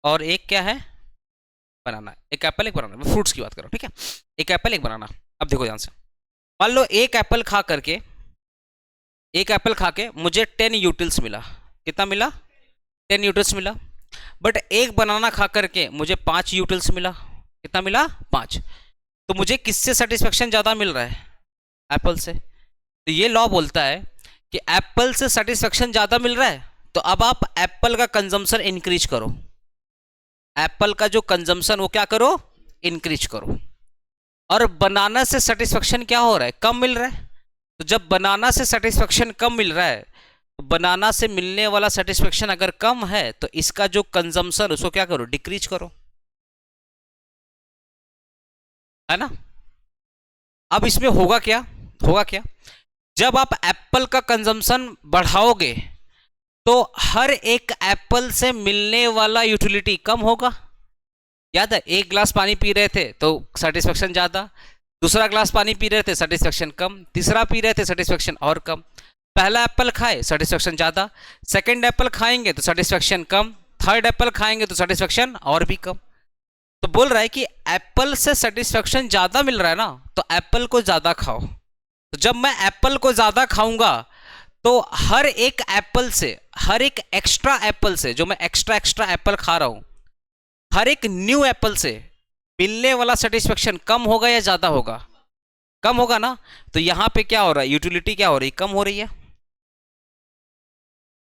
और एक क्या है? बनाना। एक एप्पल एक बनाना, मैं फ्रूट्स की बात कर रहा हूं, ठीक है। एक एप्पल एक बनाना। अब देखो ध्यान से, मान लो एक एप्पल खा के मुझे 10 यूटिल्स मिला। कितना मिला? 10 यूटिल्स मिला। बट एक बनाना खा करके मुझे 5 यूटिल्स मिला। कितना मिला? 5। तो मुझे किससे सेटिस्फेक्शन ज़्यादा मिल रहा है? एप्पल से। तो ये लॉ बोलता है कि एप्पल से सेटिस्फेक्शन ज़्यादा मिल रहा है, तो अब आप एप्पल का कंजम्पशन इंक्रीज करो। एप्पल का जो कंजम्पशन वो क्या करो? इंक्रीज करो। और बनाना से सेटिस्फेक्शन क्या हो रहा है? कम मिल रहा है। तो जब बनाना से सेटिस्फेक्शन कम मिल रहा है, तो बनाना से मिलने वाला सेटिस्फेक्शन अगर कम है, तो इसका जो कंजम्पशन उसको क्या करो? डिक्रीज करो, है ना। अब इसमें होगा क्या? जब आप एप्पल का कंजम्पशन बढ़ाओगे तो हर एक एप्पल से मिलने वाला यूटिलिटी कम होगा। याद है, एक ग्लास पानी पी रहे थे तो सेटिस्फेक्शन ज्यादा, दूसरा ग्लास पानी पी रहे थे सेटिस्फेक्शन कम, तीसरा पी रहे थे सेटिस्फेक्शन और कम। पहला एप्पल खाए सेटिस्फेक्शन ज्यादा, सेकंड एप्पल खाएंगे तो सेटिस्फेक्शन कम, थर्ड एप्पल खाएंगे तो सेटिस्फेक्शन और भी कम। तो बोल रहा है कि एप्पल से सेटिस्फेक्शन ज्यादा मिल रहा है ना, तो एप्पल को ज्यादा खाओ। तो जब मैं एप्पल को ज्यादा खाऊंगा तो हर एक एप्पल से, हर एक एक्स्ट्रा एप्पल से, जो मैं एक्स्ट्रा एप्पल खा रहा हूं, हर एक न्यू एप्पल से मिलने वाला सेटिस्फेक्शन कम होगा या ज्यादा होगा? कम होगा ना। तो यहां पे क्या हो रहा है? यूटिलिटी क्या हो रही है? कम हो रही है।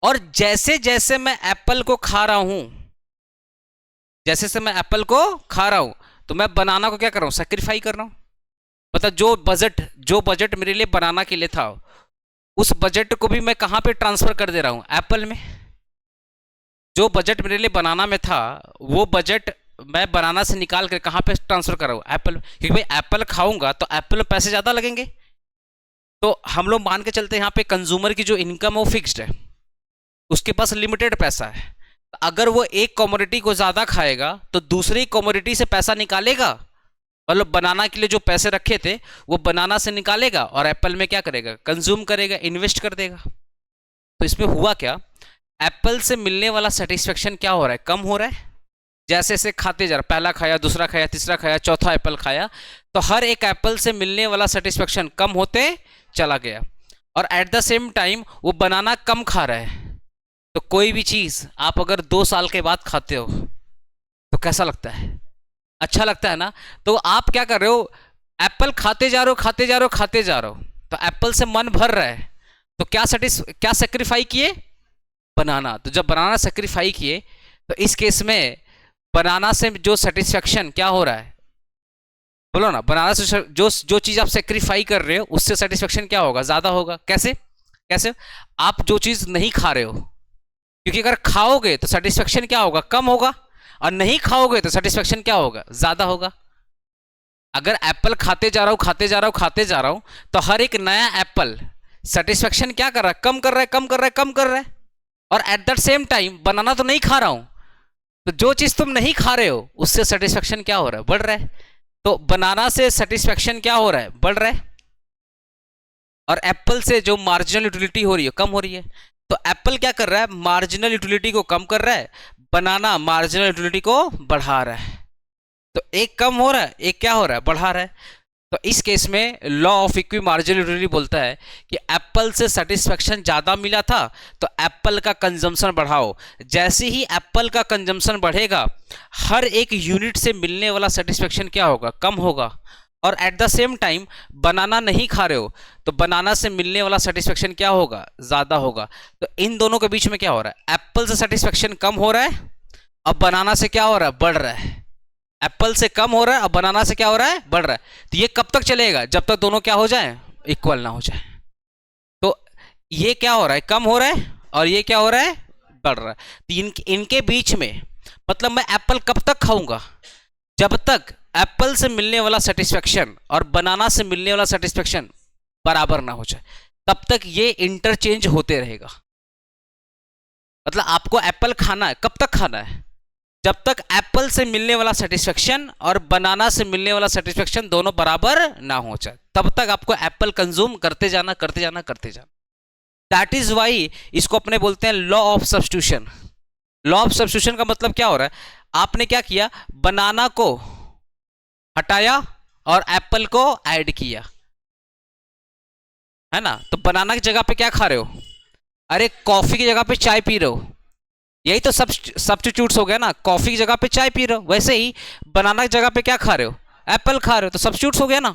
और जैसे जैसे मैं एप्पल को खा रहा हूं, जैसे से मैं एप्पल को खा रहा हूं, तो मैं बनाना को क्या कर रहा हूं, सेक्रीफाई कर रहा हूं। मतलब जो बजट मेरे लिए बनाना के लिए था, उस बजट को भी मैं कहां पे ट्रांसफर कर दे रहा हूं, एप्पल में। जो बजट मेरे लिए बनाना में था, वो बजट मैं बनाना से निकाल कर कहां पे ट्रांसफर कर रहा हूं, एप्पल में। क्योंकि भाई एप्पल खाऊंगा तो एप्पल में पैसे ज्यादा लगेंगे। तो हम लोग मान के चलते हैं यहाँ पे कंज्यूमर की जो इनकम है वो फिक्स्ड है, उसके पास लिमिटेड पैसा है। अगर वो एक कमोडिटी को ज्यादा खाएगा तो दूसरी कमोडिटी से पैसा निकालेगा, मतलब बनाना के लिए जो पैसे रखे थे वो बनाना से निकालेगा और एप्पल में क्या करेगा, कंज्यूम करेगा, इन्वेस्ट कर देगा। तो इसमें हुआ क्या, एप्पल से मिलने वाला सेटिस्फेक्शन क्या हो रहा है, कम हो रहा है। जैसे जैसे खाते जा रहा, पहला खाया, दूसरा खाया, तीसरा खाया, चौथा एप्पल खाया, तो हर एक एप्पल से मिलने वाला सेटिस्फेक्शन कम होते चला गया। और एट द सेम टाइम वो बनाना कम खा रहा है। तो कोई भी चीज आप अगर 2 साल के बाद खाते हो तो कैसा लगता है, अच्छा लगता है ना। तो आप क्या कर रहे हो, एप्पल खाते जा रहे हो, खाते जा रहे हो, खाते जा रहे हो, तो एप्पल से मन भर रहा है, तो क्या सेक्रीफाई किए, बनाना। तो जब बनाना सेक्रीफाई किए तो इस केस में बनाना से जो सेटिस्फेक्शन क्या हो रहा है, बोलो ना, बनाना से जो चीज आप सेक्रीफाई कर रहे हो उससे सेटिस्फेक्शन क्या होगा, ज्यादा होगा। कैसे कैसे, आप जो चीज नहीं खा रहे हो, क्योंकि अगर खाओगे तो सेटिस्फेक्शन क्या होगा, कम होगा, और नहीं खाओगे तो सेटिस्फेक्शन क्या होगा, ज्यादा होगा। अगर एप्पल खाते जा रहा हूं, खाते जा रहा हूं, खाते जा रहा हूं, तो हर एक नया एप्पल सेटिस्फेक्शन क्या कर रहा है, कम कर रहा है, कम कर रहा है, कम कर रहा है। और एट द सेम टाइम बनाना तो नहीं खा रहा हूं, तो जो चीज तुम नहीं खा रहे हो उससे सेटिस्फेक्शन क्या हो रहा है, बढ़ रहा है। तो बनाना से सेटिस्फेक्शन क्या हो रहा है, बढ़ रहा है। और एप्पल से जो मार्जिनल यूटिलिटी हो रही है, कम हो रही है। तो एप्पल क्या कर रहा है, मार्जिनल यूटिलिटी को कम कर रहा है, बनाना मार्जिनल यूटिलिटी को बढ़ा रहा है। तो एक कम हो रहा है, एक क्या हो रहा है, बढ़ा रहा है। तो इस केस में law of equi marginal utility बोलता है कि एप्पल से सेटिस्फेक्शन ज्यादा मिला था तो एप्पल का कंजम्पशन बढ़ाओ। जैसे ही एप्पल का कंजम्पशन बढ़ेगा, हर एक यूनिट से मिलने वाला सेटिस्फेक्शन क्या होगा, कम होगा। और एट द सेम टाइम बनाना नहीं खा रहे हो तो बनाना से मिलने वाला सेटिस्फेक्शन क्या होगा, ज्यादा होगा। तो इन दोनों के बीच में क्या हो रहा है, एप्पल से सेटिस्फेक्शन कम हो रहा है, अब बनाना से क्या हो रहा है, बढ़ रहा है। एप्पल से कम हो रहा है, अब बनाना से क्या हो रहा है, बढ़ रहा है। तो ये कब तक चलेगा, जब तक दोनों क्या हो जाए, इक्वल ना हो जाए। तो ये क्या हो रहा है, कम हो रहा है, और ये क्या हो रहा है, बढ़ रहा है। तो इनके बीच में मतलब मैं एप्पल कब तक खाऊंगा, जब तक एप्पल से मिलने वाला सेटिस्फेक्शन और बनाना से मिलने वाला सेटिस्फेक्शन बराबर ना हो जाए, तब तक ये इंटरचेंज होते रहेगा। मतलब आपको एप्पल खाना है, कब तक खाना है, जब तक एप्पल से मिलने वाला सेटिस्फेक्शन और बनाना से मिलने वाला सेटिस्फेक्शन दोनों बराबर ना हो जाए, तब तक आपको एप्पल कंज्यूम करते जाना, करते जाना, करते जाना। दैट इज वाई इसको अपने बोलते हैं law of substitution. Law of substitution का मतलब क्या हो रहा है, आपने क्या किया, बनाना को हटाया और एप्पल को ऐड किया, है ना। तो बनाना की जगह पे क्या खा रहे हो, अरे कॉफी की जगह पे चाय पी रहे हो, यही तो सब्स्टिट्यूट्स हो गया ना। कॉफी की जगह पे चाय पी रहे हो, वैसे ही बनाना की जगह पे क्या खा रहे हो, एप्पल खा रहे हो, तो सब्स्टिट्यूट्स हो गया ना।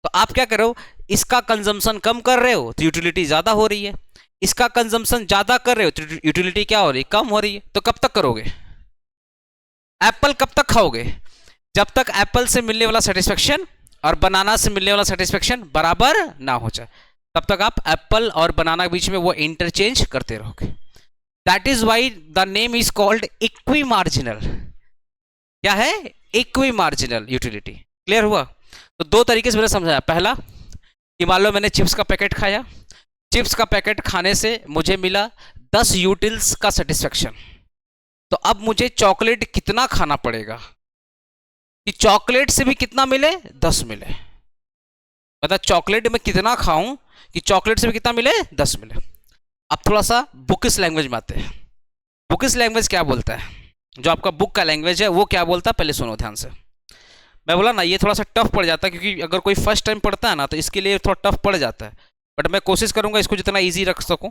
तो आप क्या कर रहे हो, इसका कंजम्पशन कम कर रहे हो तो यूटिलिटी ज्यादा हो रही है, इसका कंजम्पशन ज्यादा कर रहे हो तो यूटिलिटी क्या हो रही है, कम हो रही है। तो कब तक करोगे, एप्पल कब तक खाओगे, जब तक एप्पल से मिलने वाला सेटिस्फेक्शन और बनाना से मिलने वाला सेटिस्फेक्शन बराबर ना हो जाए, तब तक आप एप्पल और बनाना के बीच में वो इंटरचेंज करते रहोगे। That is why the name is called equi marginal. क्या है, इक्वी मार्जिनल यूटिलिटी। क्लियर हुआ। तो दो तरीके से मैंने समझाया। पहला कि मान लो मैंने चिप्स का पैकेट खाया, चिप्स का पैकेट खाने से मुझे मिला 10 यूटिल्स का सेटिस्फेक्शन, तो अब मुझे चॉकलेट कितना खाना पड़ेगा कि चॉकलेट से भी कितना मिले, 10 मिले। मतलब चॉकलेट में कितना खाऊं कि चॉकलेट से भी कितना मिले, 10 मिले। अब थोड़ा सा बुकिस लैंग्वेज में आते हैं। बुकिस लैंग्वेज क्या बोलता है, जो आपका बुक का लैंग्वेज है वो क्या बोलता है, पहले सुनो ध्यान से। मैं बोला ना ये थोड़ा सा टफ पड़ जाता है, क्योंकि अगर कोई फर्स्ट टाइम पढ़ता है ना तो इसके लिए थोड़ा टफ पड़ जाता है, बट मैं कोशिश करूंगा इसको जितना ईजी रख सकूं।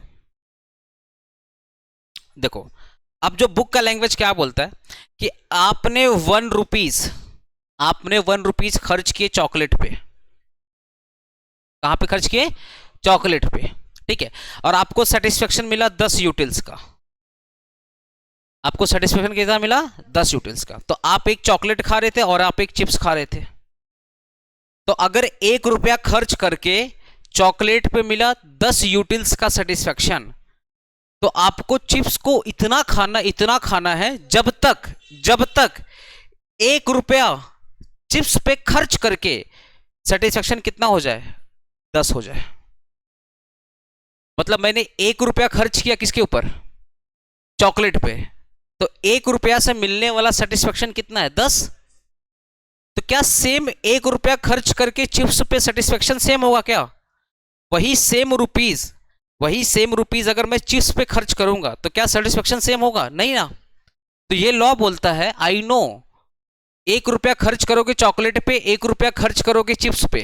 देखो अब जो बुक का लैंग्वेज क्या बोलता है कि आपने 1 रुपीज, आपने 1 रुपीज खर्च किए चॉकलेट पे। कहां पे खर्च किए, चॉकलेट पे। ठीक है, और आपको सेटिस्फेक्शन मिला 10 यूटिल्स का, आपको सेटिस्फेक्शन कितना मिला 10 यूटिल्स का। तो आप एक चॉकलेट खा रहे थे और आप एक चिप्स खा रहे थे। तो अगर 1 रुपया खर्च करके चॉकलेट पे मिला 10 यूटिल्स का सेटिस्फेक्शन, तो आपको चिप्स को इतना खाना है जब तक 1 रुपया चिप्स पे खर्च करके सेटिस्फेक्शन कितना हो जाए 10 हो जाए। मतलब मैंने 1 रुपया खर्च किया किसके ऊपर, चॉकलेट पे, तो 1 रुपया से मिलने वाला सेटिस्फेक्शन कितना है 10। तो क्या सेम 1 रुपया खर्च करके चिप्स पे सेटिस्फेक्शन सेम होगा क्या? वही सेम रुपीज अगर मैं चिप्स पे खर्च करूंगा तो क्या सेटिस्फेक्शन सेम होगा? नहीं ना। तो ये लॉ बोलता है आई नो 1 रुपया खर्च करोगे चॉकलेट पे, 1 रुपया खर्च करोगे चिप्स पे,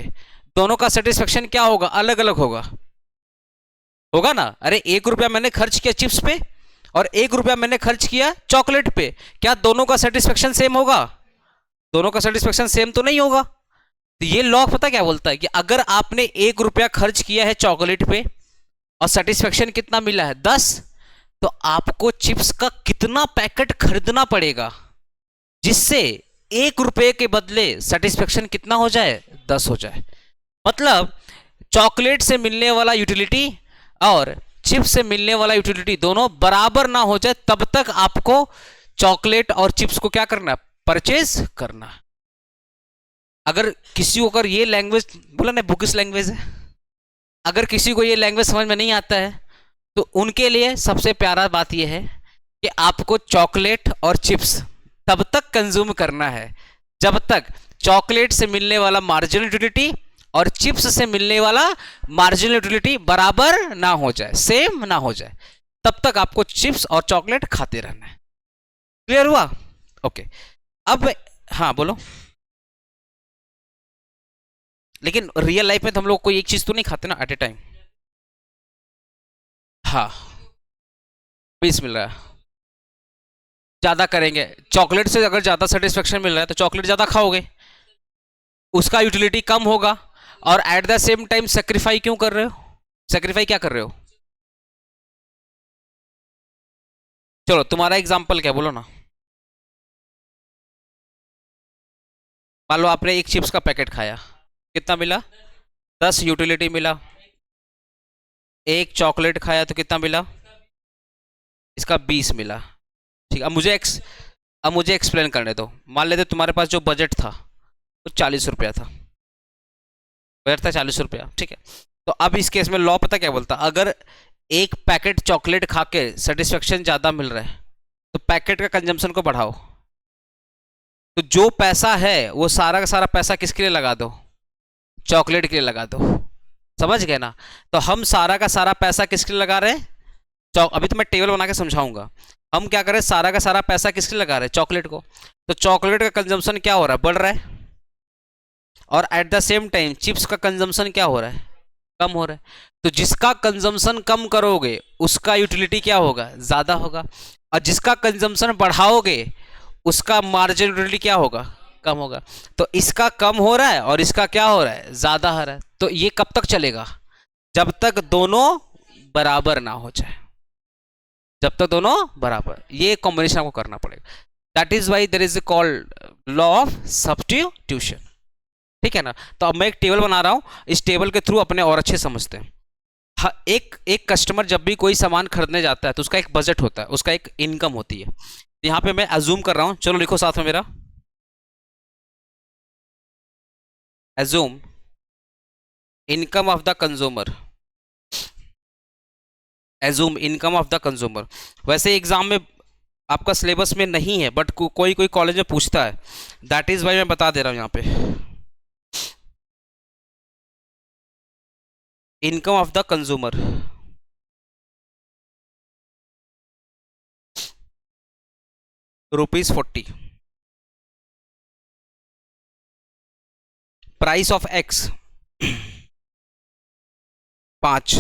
दोनों का सेटिस्फेक्शन क्या होगा? अलग अलग होगा ना। अरे 1 रुपया मैंने खर्च किया चिप्स पे और 1 रुपया मैंने खर्च किया चॉकलेट पे, क्या दोनों का सेटिस्फेक्शन सेम होगा? दोनों का सेटिस्फेक्शन सेम तो नहीं होगा। तो ये लॉ पता क्या बोलता है कि अगर आपने 1 रुपया खर्च किया है चॉकलेट पे और सेटिस्फेक्शन कितना मिला है 10, तो आपको चिप्स का कितना पैकेट खरीदना पड़ेगा जिससे 1 रुपये के बदले सेटिस्फेक्शन कितना हो जाए 10 हो जाए। मतलब चॉकलेट से मिलने वाला यूटिलिटी और चिप्स से मिलने वाला यूटिलिटी दोनों बराबर ना हो जाए तब तक आपको चॉकलेट और चिप्स को क्या करना है? परचेज करना। अगर किसी को अगर ये लैंग्वेज बोला ना बुकिश लैंग्वेज है, अगर किसी को ये लैंग्वेज समझ में नहीं आता है तो उनके लिए सबसे प्यारा बात यह है कि आपको चॉकलेट और चिप्स तब तक कंज्यूम करना है जब तक चॉकलेट से मिलने वाला मार्जिनल यूटिलिटी और चिप्स से मिलने वाला मार्जिनल यूटिलिटी बराबर ना हो जाए, सेम ना हो जाए, तब तक आपको चिप्स और चॉकलेट खाते रहना है। क्लियर हुआ? ओके। अब हाँ बोलो। लेकिन रियल लाइफ में तो हम लोग कोई एक चीज तो नहीं खाते ना एट ए टाइम। हाँ 20 मिल रहा है, ज्यादा करेंगे। चॉकलेट से अगर ज्यादा सेटिस्फेक्शन मिल रहा है तो चॉकलेट ज्यादा खाओगे, उसका यूटिलिटी कम होगा, और at the same time sacrifice क्यों कर रहे हो? सेक्रीफाई क्या कर रहे हो? चलो तुम्हारा एग्जांपल क्या, बोलो ना। मान लो आपने एक चिप्स का पैकेट खाया, कितना मिला? 10 यूटिलिटी मिला। एक चॉकलेट खाया तो कितना मिला? इसका 20 मिला। ठीक, अब मुझे एक्सप्लेन करने दो। मान लेते तुम्हारे पास जो बजट था वो 40 रुपया था, बजट था 40 रुपया, ठीक है। तो अब इस केस में लॉ पता क्या बोलता? अगर एक पैकेट चॉकलेट खा के सेटिस्फेक्शन ज़्यादा मिल रहा है तो पैकेट का कंजम्पशन को बढ़ाओ। तो जो पैसा है वो सारा का सारा पैसा किसके लिए लगा दो? चॉकलेट के लिए लगा दो। समझ गए ना? तो हम सारा का सारा पैसा किसके लिए लगा रहे हैं? अभी तो मैं टेबल बना के समझाऊंगा। हम क्या करें, सारा का सारा पैसा किसके लिए लगा रहे हैं? चॉकलेट को। तो चॉकलेट का कंजम्पशन क्या हो रहा है? बढ़ रहा है। और at the same time chips का कंजम्पशन क्या हो रहा है? कम हो रहा है। तो जिसका कंजम्पशन कम करोगे उसका यूटिलिटी क्या होगा? ज्यादा होगा। और जिसका कंजम्पशन बढ़ाओगे उसका मार्जिन यूटिलिटी क्या होगा? कम होगा। तो इसका कम हो रहा है और इसका क्या हो रहा है? ज्यादा हो रहा है। तो ये कब तक चलेगा? जब तक दोनों बराबर ना हो जाए, जब तक दोनों बराबर। ये कॉम्बिनेशन आपको करना पड़ेगा। That is why there is called law of substitution. ठीक है ना? तो अब मैं एक टेबल बना रहा हूं, इस टेबल के थ्रू अपने और अच्छे समझते हैं। एक कस्टमर जब भी कोई सामान खरीदने जाता है तो उसका एक बजट होता है, उसका एक इनकम होती है। यहां पे मैं अज्यूम कर रहा हूं, चलो लिखो साथ में मेरा। Assume income of the consumer. Assume income of the consumer. वैसे एग्जाम में आपका सिलेबस में नहीं है बट कोई कोई कॉलेज में पूछता है, दैट इज वाई मैं बता दे रहा हूं यहां पे। Income of the consumer ₹40। Price of X 5,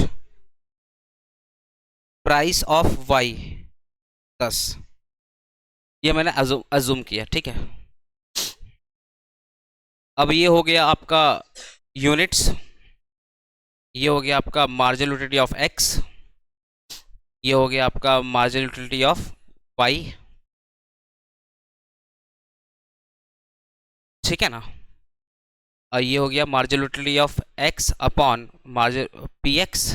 price of Y 10। ये मैंने अज्यूम किया, ठीक है। अब ये हो गया आपका यूनिट्स, ये हो गया आपका मार्जिनल यूटिलिटी ऑफ एक्स, ये हो गया आपका मार्जिनल यूटिलिटी ऑफ वाई, ठीक है ना। और ये हो गया marginal utility of X upon margin P X,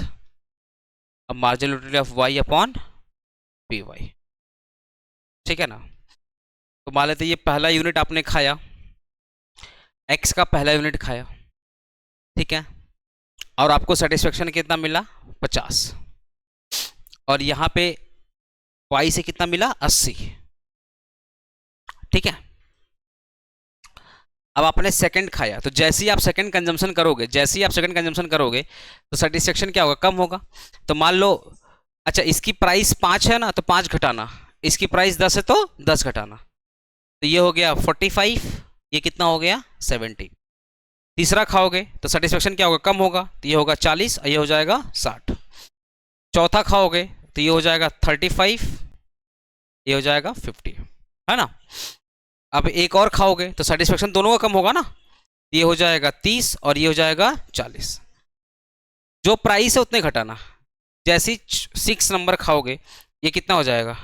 अब marginal utility of Y upon P Y, ठीक है ना। तो मान लेते ये पहला यूनिट आपने खाया, एक्स का पहला यूनिट खाया, ठीक है, और आपको सेटिस्फेक्शन कितना मिला 50, और यहाँ पे वाई से कितना मिला 80, ठीक है। अब आपने सेकंड खाया, तो जैसे ही आप सेकंड कंजम्पशन करोगे, जैसे ही आप सेकंड कंजम्पशन करोगे तो सेटिस्फेक्शन क्या होगा, कम होगा। तो मान लो अच्छा इसकी प्राइस 5 है ना, तो 5 घटाना, इसकी प्राइस 10 है तो 10 घटाना, तो ये हो गया 45, ये कितना हो गया 70। तीसरा खाओगे तो सेटिस्फेक्शन क्या होगा, कम होगा, तो ये होगा 40 और ये हो जाएगा 60। चौथा खाओगे तो ये हो जाएगा 35, ये हो जाएगा 50, है ना। अब एक और खाओगे तो सेटिस्फेक्शन दोनों का कम होगा ना, ये हो जाएगा 30 और ये हो जाएगा 40। जो प्राइस है उतने घटाना, जैसे ही 6 नंबर खाओगे ये कितना हो जाएगा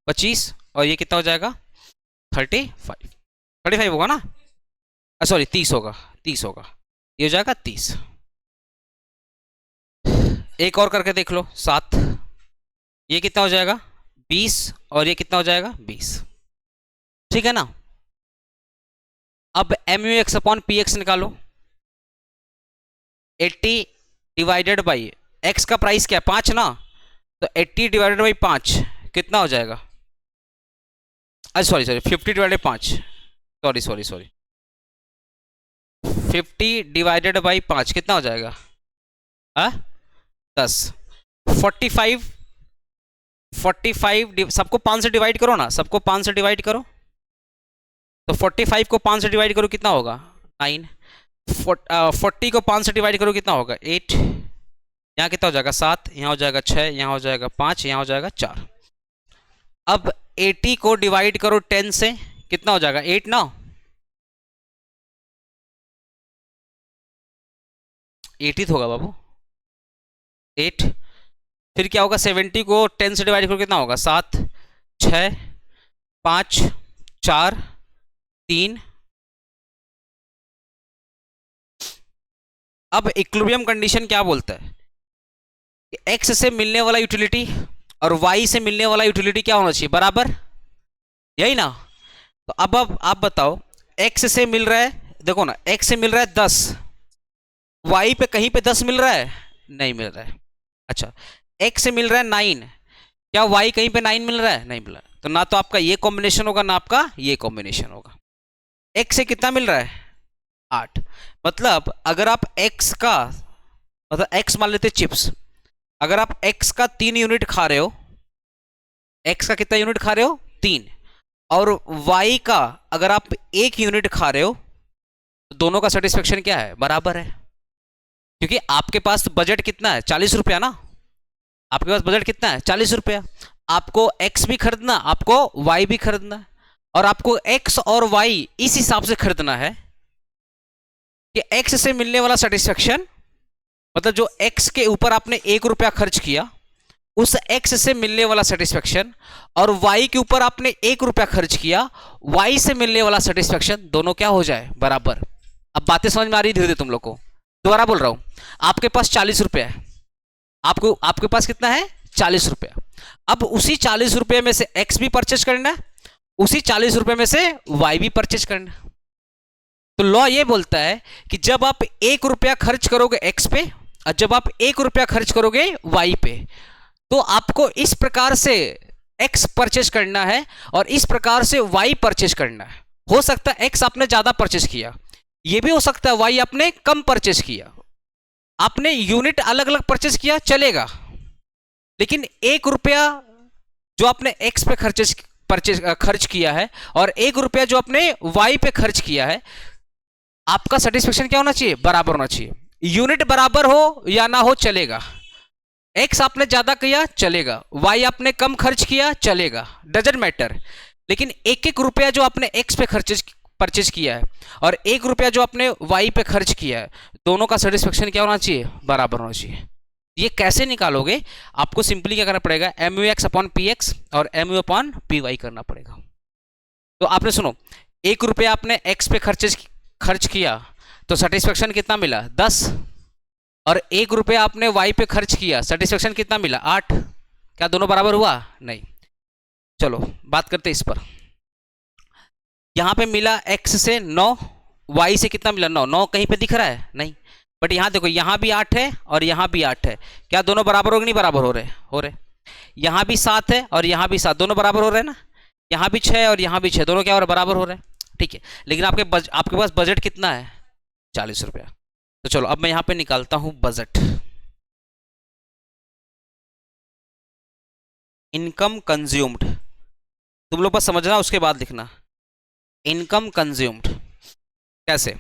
25 और ये कितना हो जाएगा 35 होगा ना, सॉरी 30 होगा, 30 होगा, ये हो जाएगा 30। एक और करके देख लो 7, ये कितना हो जाएगा 20 और ये कितना हो जाएगा 20, ठीक है ना। अब M U X upon P X निकालो, 80 डिवाइडेड बाई एक्स का प्राइस क्या है 5 ना, तो 80 डिवाइडेड बाई 5 कितना हो जाएगा, sorry 50 divided 5, sorry 50 divided by 5 कितना हो जाएगा 10। 45 सबको 5 से डिवाइड करो ना, सबको 5 से डिवाइड करो, तो 45 को 5 से डिवाइड करो कितना होगा 9, 40 को 5 से डिवाइड करो कितना होगा 8, यहाँ कितना हो जाएगा 7, यहाँ हो जाएगा 6, यहाँ हो जाएगा 5, यहाँ हो जाएगा 4। अब 80 को डिवाइड करो 10 से कितना हो जाएगा 8 ना, 80 होगा बाबू 8। फिर क्या होगा 70 को 10 से डिवाइड करो कितना होगा 7, 6, 5, 4, 3। अब इक्विलिब्रियम कंडीशन क्या बोलता है कि एक्स से मिलने वाला यूटिलिटी और वाई से मिलने वाला यूटिलिटी क्या होना चाहिए, बराबर, यही ना। तो अब आप बताओ एक्स से मिल रहा है, देखो ना एक्स से मिल रहा है 10, वाई पे कहीं पे 10 मिल रहा है, नहीं मिल रहा है। अच्छा एक्स से मिल रहा है 9, क्या वाई कहीं पे 9 मिल रहा है, नहीं मिल रहा है। तो ना तो आपका ये कॉम्बिनेशन होगा ना आपका ये कॉम्बिनेशन होगा। एक्स से कितना मिल रहा है 8, मतलब अगर आप एक्स का मतलब एक्स मान लेते चिप्स, अगर आप एक्स का 3 यूनिट खा रहे हो, एक्स का कितना यूनिट खा रहे हो 3, और वाई का अगर आप 1 यूनिट खा रहे हो, तो दोनों का सेटिस्फेक्शन क्या है, बराबर है। क्योंकि आपके पास बजट कितना है 40 रुपया ना, आपके पास बजट कितना है 40 रुपया, आपको एक्स भी खरीदना, आपको वाई भी खरीदना, और आपको एक्स और वाई इस हिसाब से खरीदना है कि एक्स से मिलने वाला सेटिस्फेक्शन, मतलब जो एक्स के ऊपर आपने 1 रुपया खर्च किया उस एक्स से मिलने वाला सेटिस्फेक्शन, और वाई के ऊपर आपने 1 रुपया खर्च किया वाई से मिलने वाला सेटिस्फेक्शन, दोनों क्या हो जाए, बराबर। अब बातें समझ में आ रही धीरे धीरे तुम लोग को, दोबारा बोल रहा हूं, आपके पास 40 रुपया है, आपके पास कितना है 40 रुपया। अब उसी 40 रुपये में से एक्स भी परचेज करना है, उसी 40 रुपये में से वाई भी परचेज करना है। तो लॉ ये बोलता है कि जब आप 1 रुपया खर्च करोगे एक्स पे और जब आप 1 रुपया खर्च करोगे वाई पे, तो आपको इस प्रकार से एक्स परचेज करना है और इस प्रकार से वाई परचेज करना है। हो सकता है एक्स आपने ज्यादा परचेज किया, ये भी हो सकता है वाई आपने कम परचेज किया, आपने यूनिट अलग अलग परचेज किया चलेगा, लेकिन 1 रुपया जो आपने एक्स पे खर्च किया है और 1 रुपया जो आपने वाई पे खर्च किया है, आपका सेटिस्फेक्शन क्या होना चाहिए, बराबर होना चाहिए। यूनिट बराबर हो या ना हो चलेगा, एक्स आपने ज्यादा किया चलेगा, वाई आपने कम खर्च किया चलेगा, डजंट मैटर, लेकिन 1-1 रुपया जो आपने एक्स पे परचेज किया है और 1 रुपया जो आपने वाई पे खर्च किया है, दोनों का सेटिस्फेक्शन क्या होना चाहिए? बराबर होना चाहिए। ये कैसे निकालोगे? आपको सिंपली क्या करना पड़ेगा? M U X upon P X और M U upon P Y करना पड़ेगा। तो आपने सुनो, 1 रुपया आपने एक्स पे खर्च किया तो सेटिस्फेक्शन कितना मिला? 10। और 1 रुपया आपने वाई पे खर्च किया, सेटिस्फेक्शन कितना मिला? 8। क्या दोनों बराबर हुआ? नहीं। चलो बात करते इस पर। यहां पे मिला x से 9, y से कितना मिला? 9। 9 कहीं पे दिख रहा है? नहीं। बट यहां देखो, यहां भी 8 है और यहां भी 8 है। क्या दोनों बराबर हो गए? नहीं बराबर हो रहे? हो रहे। यहां भी 7 है और यहां भी 7, दोनों बराबर हो रहे हैं ना। यहां भी 6 और यहां भी 6, दोनों क्या हो रहे? बराबर हो रहे हैं। ठीक है, लेकिन आपके पास बजट कितना है? 40 रुपया। तो चलो अब मैं यहां पे निकालता हूं बजट। इनकम कंज्यूम्ड, तुम लोग बस समझना, उसके बाद लिखना। इनकम कंज्यूम्ड कैसे?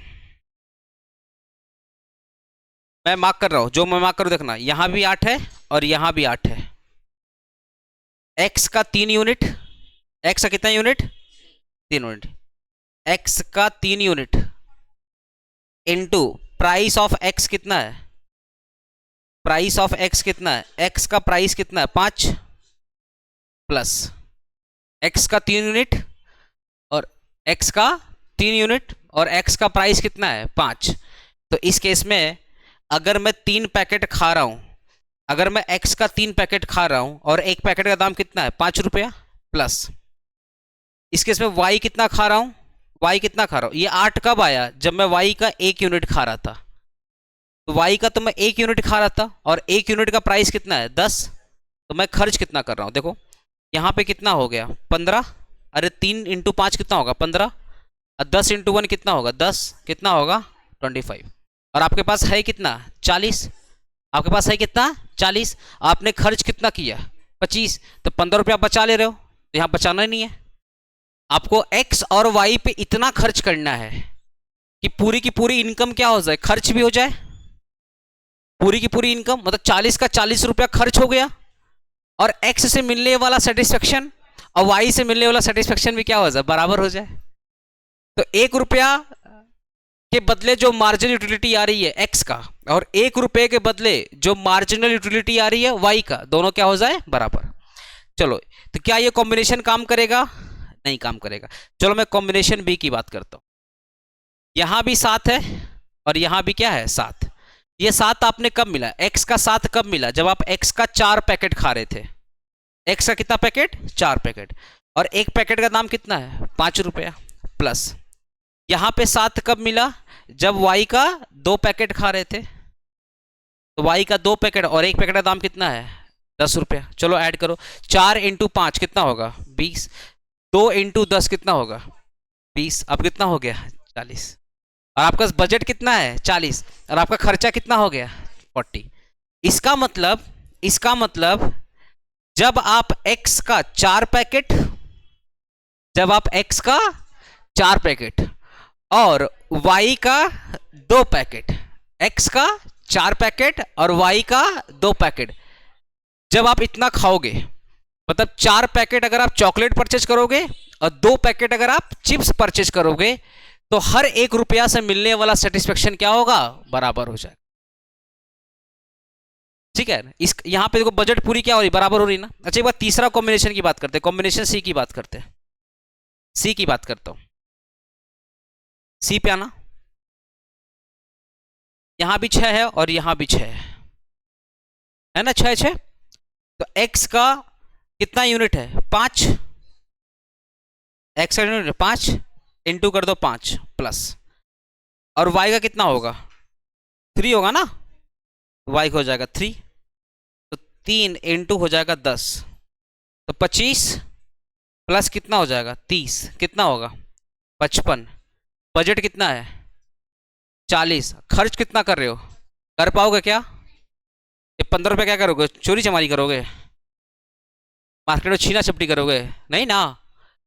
मैं मार्क कर रहा हूं, जो मैं मार्क करूं देखना, यहां भी 8 है और यहां भी 8 है। x का 3 यूनिट, x का कितना यूनिट? 3 यूनिट। x का 3 unit into price of x कितना है? प्राइस ऑफ x कितना है? x का प्राइस कितना है? 5 प्लस x का 3 यूनिट और x का 3 यूनिट और x का प्राइस कितना है? 5। तो इस केस में अगर मैं 3 पैकेट खा रहा हूं, अगर मैं x का 3 पैकेट खा रहा हूं और एक पैकेट का दाम कितना है? 5 रुपया, प्लस इस केस में y कितना खा रहा हूं? y कितना खा रहा हूं? ये 8 कब आया? जब मैं y का 1 यूनिट खा रहा था। तो y का तो मैं 1 यूनिट खा रहा था और 1 यूनिट का प्राइस कितना है? 10। तो मैं खर्च कितना कर रहा हूं? देखो यहां पे कितना हो गया? 15। अरे 3 इंटू 5 कितना होगा? 15। और 10 इंटू 1 कितना होगा? 10। कितना होगा? 25। और आपके पास है कितना? 40। आपके पास है कितना? 40। आपने खर्च कितना किया? 25। तो 15 रुपया बचा ले रहे हो, तो यहां बचाना ही नहीं है। आपको x और y पे इतना खर्च करना है कि पूरी की पूरी इनकम क्या हो जाए? खर्च भी हो जाए। पूरी की पूरी इनकम मतलब 40 का 40 रुपया खर्च हो गया और x से मिलने वाला सेटिस्फेक्शन और y से मिलने वाला सेटिस्फेक्शन भी क्या हो जाए? बराबर हो जाए। तो 1 रुपया के बदले जो मार्जिनल यूटिलिटी आ रही है x का, और 1 रुपये के बदले जो मार्जिनल यूटिलिटी आ रही है y का, दोनों क्या हो जाए? बराबर। चलो, तो क्या ये कॉम्बिनेशन काम करेगा? नहीं काम करेगा। चलो मैं कॉम्बिनेशन बी की बात करता हूं। यहां भी 7 है और यहां भी क्या है? 7। ये 7 आपने कब मिला? x का 7 कब मिला? जब आप x का 4 पैकेट खा रहे थे। x का कितना पैकेट? 4 पैकेट। और एक पैकेट का दाम कितना है? 5 रुपया, प्लस यहां पे 7 कब मिला? जब y का 2 पैकेट खा रहे थे। तो y का 2 पैकेट और एक पैकेट का दाम कितना है? 10 रुपया। चलो ऐड करो, 4 इंटू 5 कितना होगा? 20। 2 इंटू 10 कितना होगा? 20। अब कितना हो गया? 40। और आपका बजट कितना है? 40। और आपका खर्चा कितना हो गया? 40। इसका मतलब जब आप x का 4 पैकेट, जब आप x का 4 पैकेट और y का 2 पैकेट, x का 4 पैकेट और y का 2 पैकेट, जब आप इतना खाओगे, मतलब 4 पैकेट अगर आप चॉकलेट परचेज करोगे और 2 पैकेट अगर आप चिप्स परचेज करोगे, तो हर 1 रुपया से मिलने वाला सेटिस्फेक्शन क्या होगा? बराबर हो जाएगा। ठीक है, इस यहां पे देखो बजट पूरी क्या हो रही? बराबर हो रही ना। अच्छा एक बार तीसरा कॉम्बिनेशन की बात करते हैं, कॉम्बिनेशन सी की बात करते हैं। सी की बात करता हूं, सी पे आना। यहां भी 6 है और यहां भी 6 है ना, 6 6। तो x का कितना यूनिट है? 5। x का यूनिट 5 इंटू कर दो 5 प्लस, और y का कितना होगा? 3 होगा ना, y का हो जाएगा 3। तो 3 इंटू हो जाएगा 10, तो 25 प्लस कितना हो जाएगा? 30। कितना होगा? 55। बजट कितना है? 40। खर्च कितना कर रहे हो? कर पाओगे क्या? ये 15 रुपये क्या करोगे? चोरी चमारी करोगे? मार्केट में छीना चपटी करोगे? नहीं ना।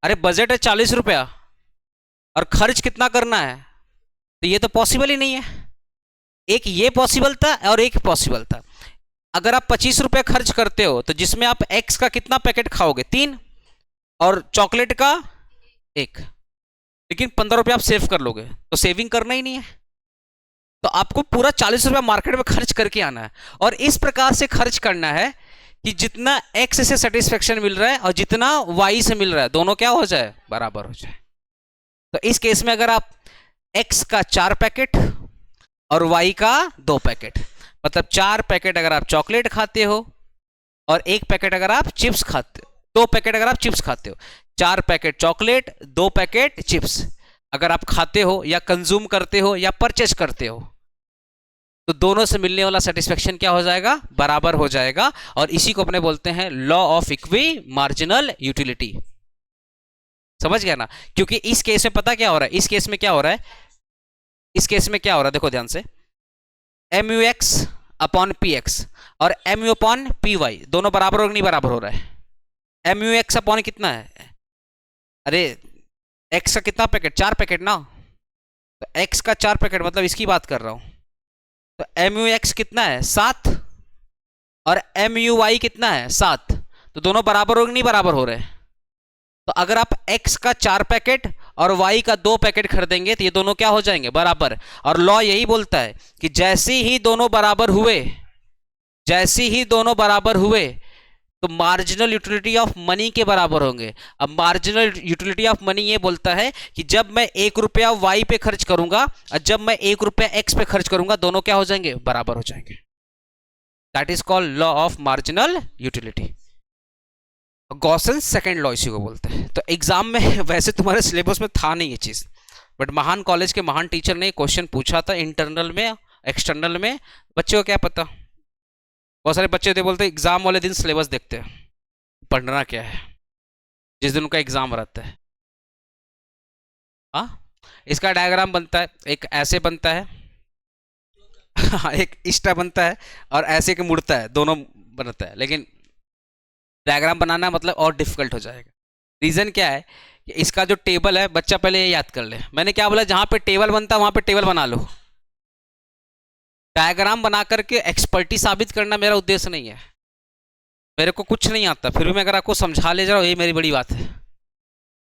अरे बजट है 40 रुपया और खर्च कितना करना है, तो ये तो पॉसिबल ही नहीं है। एक ये पॉसिबल था और एक पॉसिबल था। अगर आप 25 रुपये खर्च करते हो तो जिसमें आप x का कितना पैकेट खाओगे? 3, और चॉकलेट का 1। लेकिन 15 रुपये आप सेव कर लोगे तो सेविंग करना ही नहीं है, तो आपको पूरा 40 रुपया मार्केट में खर्च करके आना है, और इस प्रकार से खर्च करना है कि जितना एक्स से सेटिस्फेक्शन मिल रहा है और जितना वाई से मिल रहा है दोनों क्या हो जाए, बराबर हो जाए। तो इस केस में अगर आप एक्स का 4 पैकेट और वाई का 2 पैकेट, मतलब 4 पैकेट अगर आप चॉकलेट खाते हो और 1 पैकेट अगर आप चिप्स खाते हो, 2 पैकेट अगर आप चिप्स खाते हो, 4 पैकेट चॉकलेट 2 पैकेट चिप्स अगर आप खाते हो या कंज्यूम करते हो या परचेज करते हो, तो दोनों से मिलने वाला सेटिस्फेक्शन क्या हो जाएगा, बराबर हो जाएगा। और इसी को अपने बोलते हैं law of equi marginal utility. समझ गया ना? क्योंकि इस केस में पता क्या हो रहा है, इस केस में क्या हो रहा है, इस केस में क्या हो रहा है, देखो ध्यान से, M U X upon P X और M U upon P Y दोनों बराबर और नहीं बराबर हो रहा है। एम यू एक्स अपॉन कितना है, अरे एक्स का कितना पैकेट, 4 पैकेट ना, तो एक्स का 4 पैकेट मतलब इसकी बात कर रहा हूं, तो एम यू एक्स कितना है 7 और एम यू वाई कितना है 7, तो दोनों बराबर हो नहीं बराबर हो रहे हैं। तो अगर आप x का 4 पैकेट और y का 2 पैकेट खरीदेंगे तो ये दोनों क्या हो जाएंगे, बराबर। और लॉ यही बोलता है कि जैसे ही दोनों बराबर हुए, जैसे ही दोनों बराबर हुए तो मार्जिनल यूटिलिटी ऑफ मनी के बराबर होंगे। अब मार्जिनल यूटिलिटी ऑफ मनी ये बोलता है कि जब मैं 1 रुपया y पे खर्च करूंगा और जब मैं 1 रुपया x पे खर्च करूंगा दोनों क्या हो जाएंगे, बराबर हो जाएंगे। That is called law of marginal utility. Gaussian second law इसी को बोलते हैं। तो एग्जाम में वैसे तुम्हारे सिलेबस में था नहीं ये चीज, बट महान कॉलेज के महान टीचर ने क्वेश्चन पूछा था इंटरनल में एक्सटर्नल में, बच्चों को क्या पता, बहुत सारे बच्चे थे बोलते एग्जाम वाले दिन सिलेबस देखते हैं, पढ़ना क्या है जिस दिन उनका एग्जाम रहता है। हाँ, इसका डायग्राम बनता है, एक ऐसे बनता है एक इस टाइप बनता है और ऐसे के मुड़ता है, दोनों बनता है, लेकिन डायग्राम बनाना मतलब और डिफिकल्ट हो जाएगा। रीजन क्या है कि इसका जो टेबल है, बच्चा पहले ये याद कर ले, मैंने क्या बोला, जहां पे टेबल बनता है वहां पे टेबल बना लो। डायग्राम बना करके एक्सपर्टी साबित करना मेरा उद्देश्य नहीं है, मेरे को कुछ नहीं आता, फिर भी मैं अगर आपको समझा ले जा रहा हूँ, ये मेरी बड़ी बात है।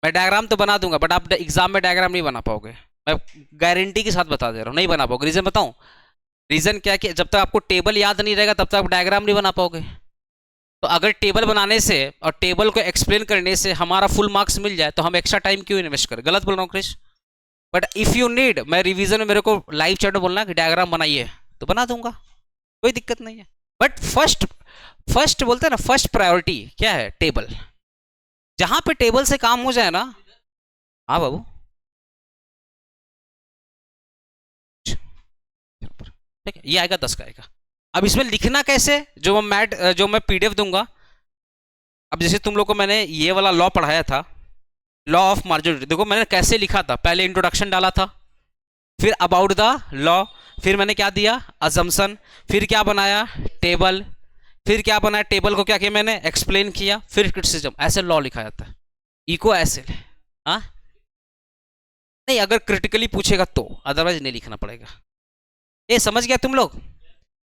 मैं डायग्राम तो बना दूंगा बट आप एग्जाम में डायग्राम नहीं बना पाओगे, मैं गारंटी के साथ बता दे रहा हूँ, नहीं बना पाओगे। रीजन बताऊं, रीजन क्या है कि जब तक आपको टेबल याद नहीं रहेगा तब तक आप डायग्राम नहीं बना पाओगे। तो अगर टेबल बनाने से और टेबल को एक्सप्लेन करने से हमारा फुल मार्क्स मिल जाए तो हम एक्स्ट्रा टाइम क्यों इन्वेस्ट करें? गलत बोल रहा हूँ Krish? But if you need, मैं रिवीजन में मेरे को लाइव चैट में बोलना कि डायग्राम बनाइए तो बना दूंगा, कोई दिक्कत नहीं है। बट फर्स्ट बोलते हैं ना, फर्स्ट प्रायोरिटी क्या है, टेबल। जहां पे टेबल से काम हो जाए ना, हाँ बाबू, ठीक है, ये आएगा 10 का आएगा। अब इसमें लिखना कैसे, जो मैं पीडीएफ दूंगा, अब जैसे तुम लोग को मैंने ये वाला लॉ पढ़ाया था, लॉ ऑफ मार्जिनल, देखो मैंने कैसे लिखा था, पहले इंट्रोडक्शन डाला था, फिर अबाउट द लॉ, फिर मैंने क्या दिया, अजम्पशन, फिर क्या बनाया, टेबल, फिर क्या बनाया, टेबल को क्या किया मैंने, एक्सप्लेन किया, फिर क्रिटिसिज्म, ऐसे लॉ लिखा जाता है। इको ऐसे, हाँ नहीं, अगर क्रिटिकली पूछेगा तो, अदरवाइज नहीं लिखना पड़ेगा। ये समझ गया तुम लोग?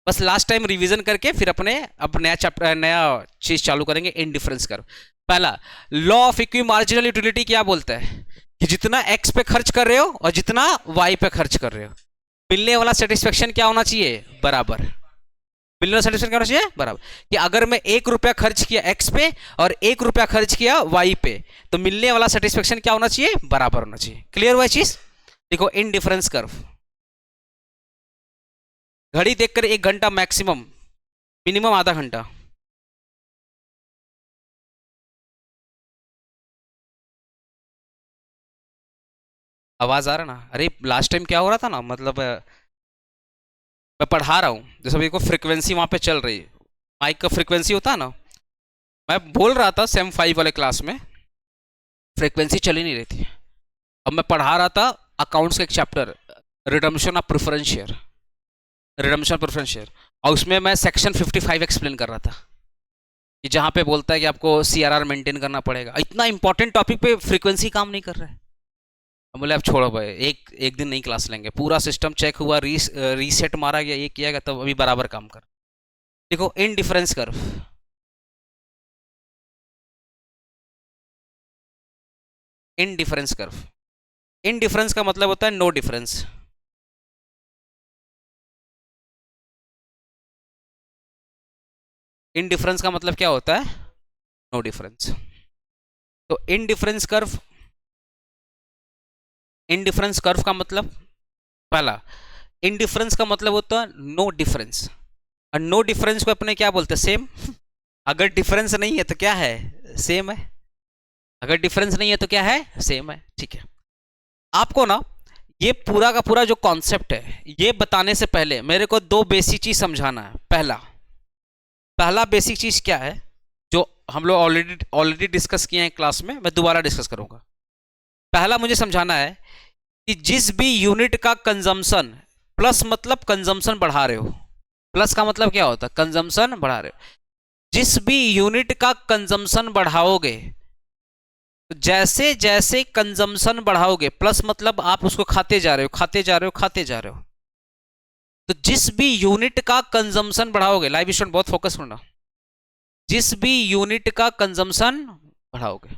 बस लास्ट टाइम रिवीजन करके फिर अब नया चैप्टर, नया चीज चालू करेंगे, इनडिफरेंस कर्व। पहला law of equi marginal utility क्या बोलता है कि जितना एक्स पे खर्च कर रहे हो और जितना वाई पे खर्च कर रहे हो, मिलने वाला सेटिस्फेक्शन क्या होना चाहिए, बराबर। मिलने वाला सेटिस्फेक्शन क्या होना चाहिए, बराबर। कि अगर मैं 1 रुपया खर्च किया एक्स पे और 1 रुपया खर्च किया वाई पे, तो मिलने वाला सेटिस्फेक्शन क्या होना चाहिए, बराबर होना चाहिए। क्लियर हुआ चीज? देखो इनडिफरेंस कर्व, घड़ी देखकर 1 घंटा मैक्सिमम, मिनिमम आधा घंटा। आवाज आ रहा ना? अरे लास्ट टाइम क्या हो रहा था ना, मतलब मैं पढ़ा रहा हूँ, जैसे अभी को फ्रिक्वेंसी वहां पे चल रही है, माइक का फ्रिक्वेंसी होता है ना, मैं बोल रहा था सेम 5 वाले क्लास में, फ्रिक्वेंसी चल ही नहीं रही थी। अब मैं पढ़ा रहा था अकाउंट्स का एक chapter, redemption of preference share, redemption of preference share, और उसमें मैं सेक्शन 55 एक्सप्लेन कर रहा था कि जहाँ पे बोलता है कि आपको CRR मेंटेन करना पड़ेगा। इतना इंपॉर्टेंट टॉपिक पे फ्रीक्वेंसी काम नहीं कर रहा है। हम बोले अब छोड़ो भाई, एक दिन नहीं क्लास लेंगे, पूरा सिस्टम चेक हुआ, रीसेट मारा गया, ये किया गया, तब अभी बराबर काम कर। देखो indifference curve, indifference curve indifference का मतलब होता है नो डिफरेंस। इनडिफरेंस का मतलब क्या होता है? No difference. तो इनडिफरेंस कर्व का मतलब, पहला इनडिफरेंस का मतलब होता है नो डिफरेंस, और नो डिफरेंस को अपने क्या बोलते हैं? सेम। अगर डिफरेंस नहीं है तो क्या है? सेम है। अगर डिफरेंस नहीं है तो क्या है? सेम है। ठीक है, आपको ना ये पूरा का पूरा जो कॉन्सेप्ट है ये बताने से पहले मेरे को दो बेसिक चीज समझाना है। पहला पहला बेसिक चीज क्या है, जो हम लोग ऑलरेडी डिस्कस किए हैं क्लास में, मैं दोबारा डिस्कस करूंगा। पहला मुझे समझाना है कि जिस भी यूनिट का कंजम्पशन, प्लस मतलब कंजम्पशन बढ़ा रहे हो, प्लस का मतलब क्या होता है? कंजम्पशन बढ़ा रहे हो। जिस भी यूनिट का कंजम्पशन बढ़ाओगे, जैसे जैसे कंजम्पशन बढ़ाओगे, प्लस मतलब आप उसको खाते जा रहे हो, खाते जा रहे हो, खाते जा रहे हो, तो जिस भी यूनिट का कंजम्पशन बढ़ाओगे, लाइव स्टूडेंट बहुत फोकस करना, जिस भी यूनिट का कंजम्पशन बढ़ाओगे,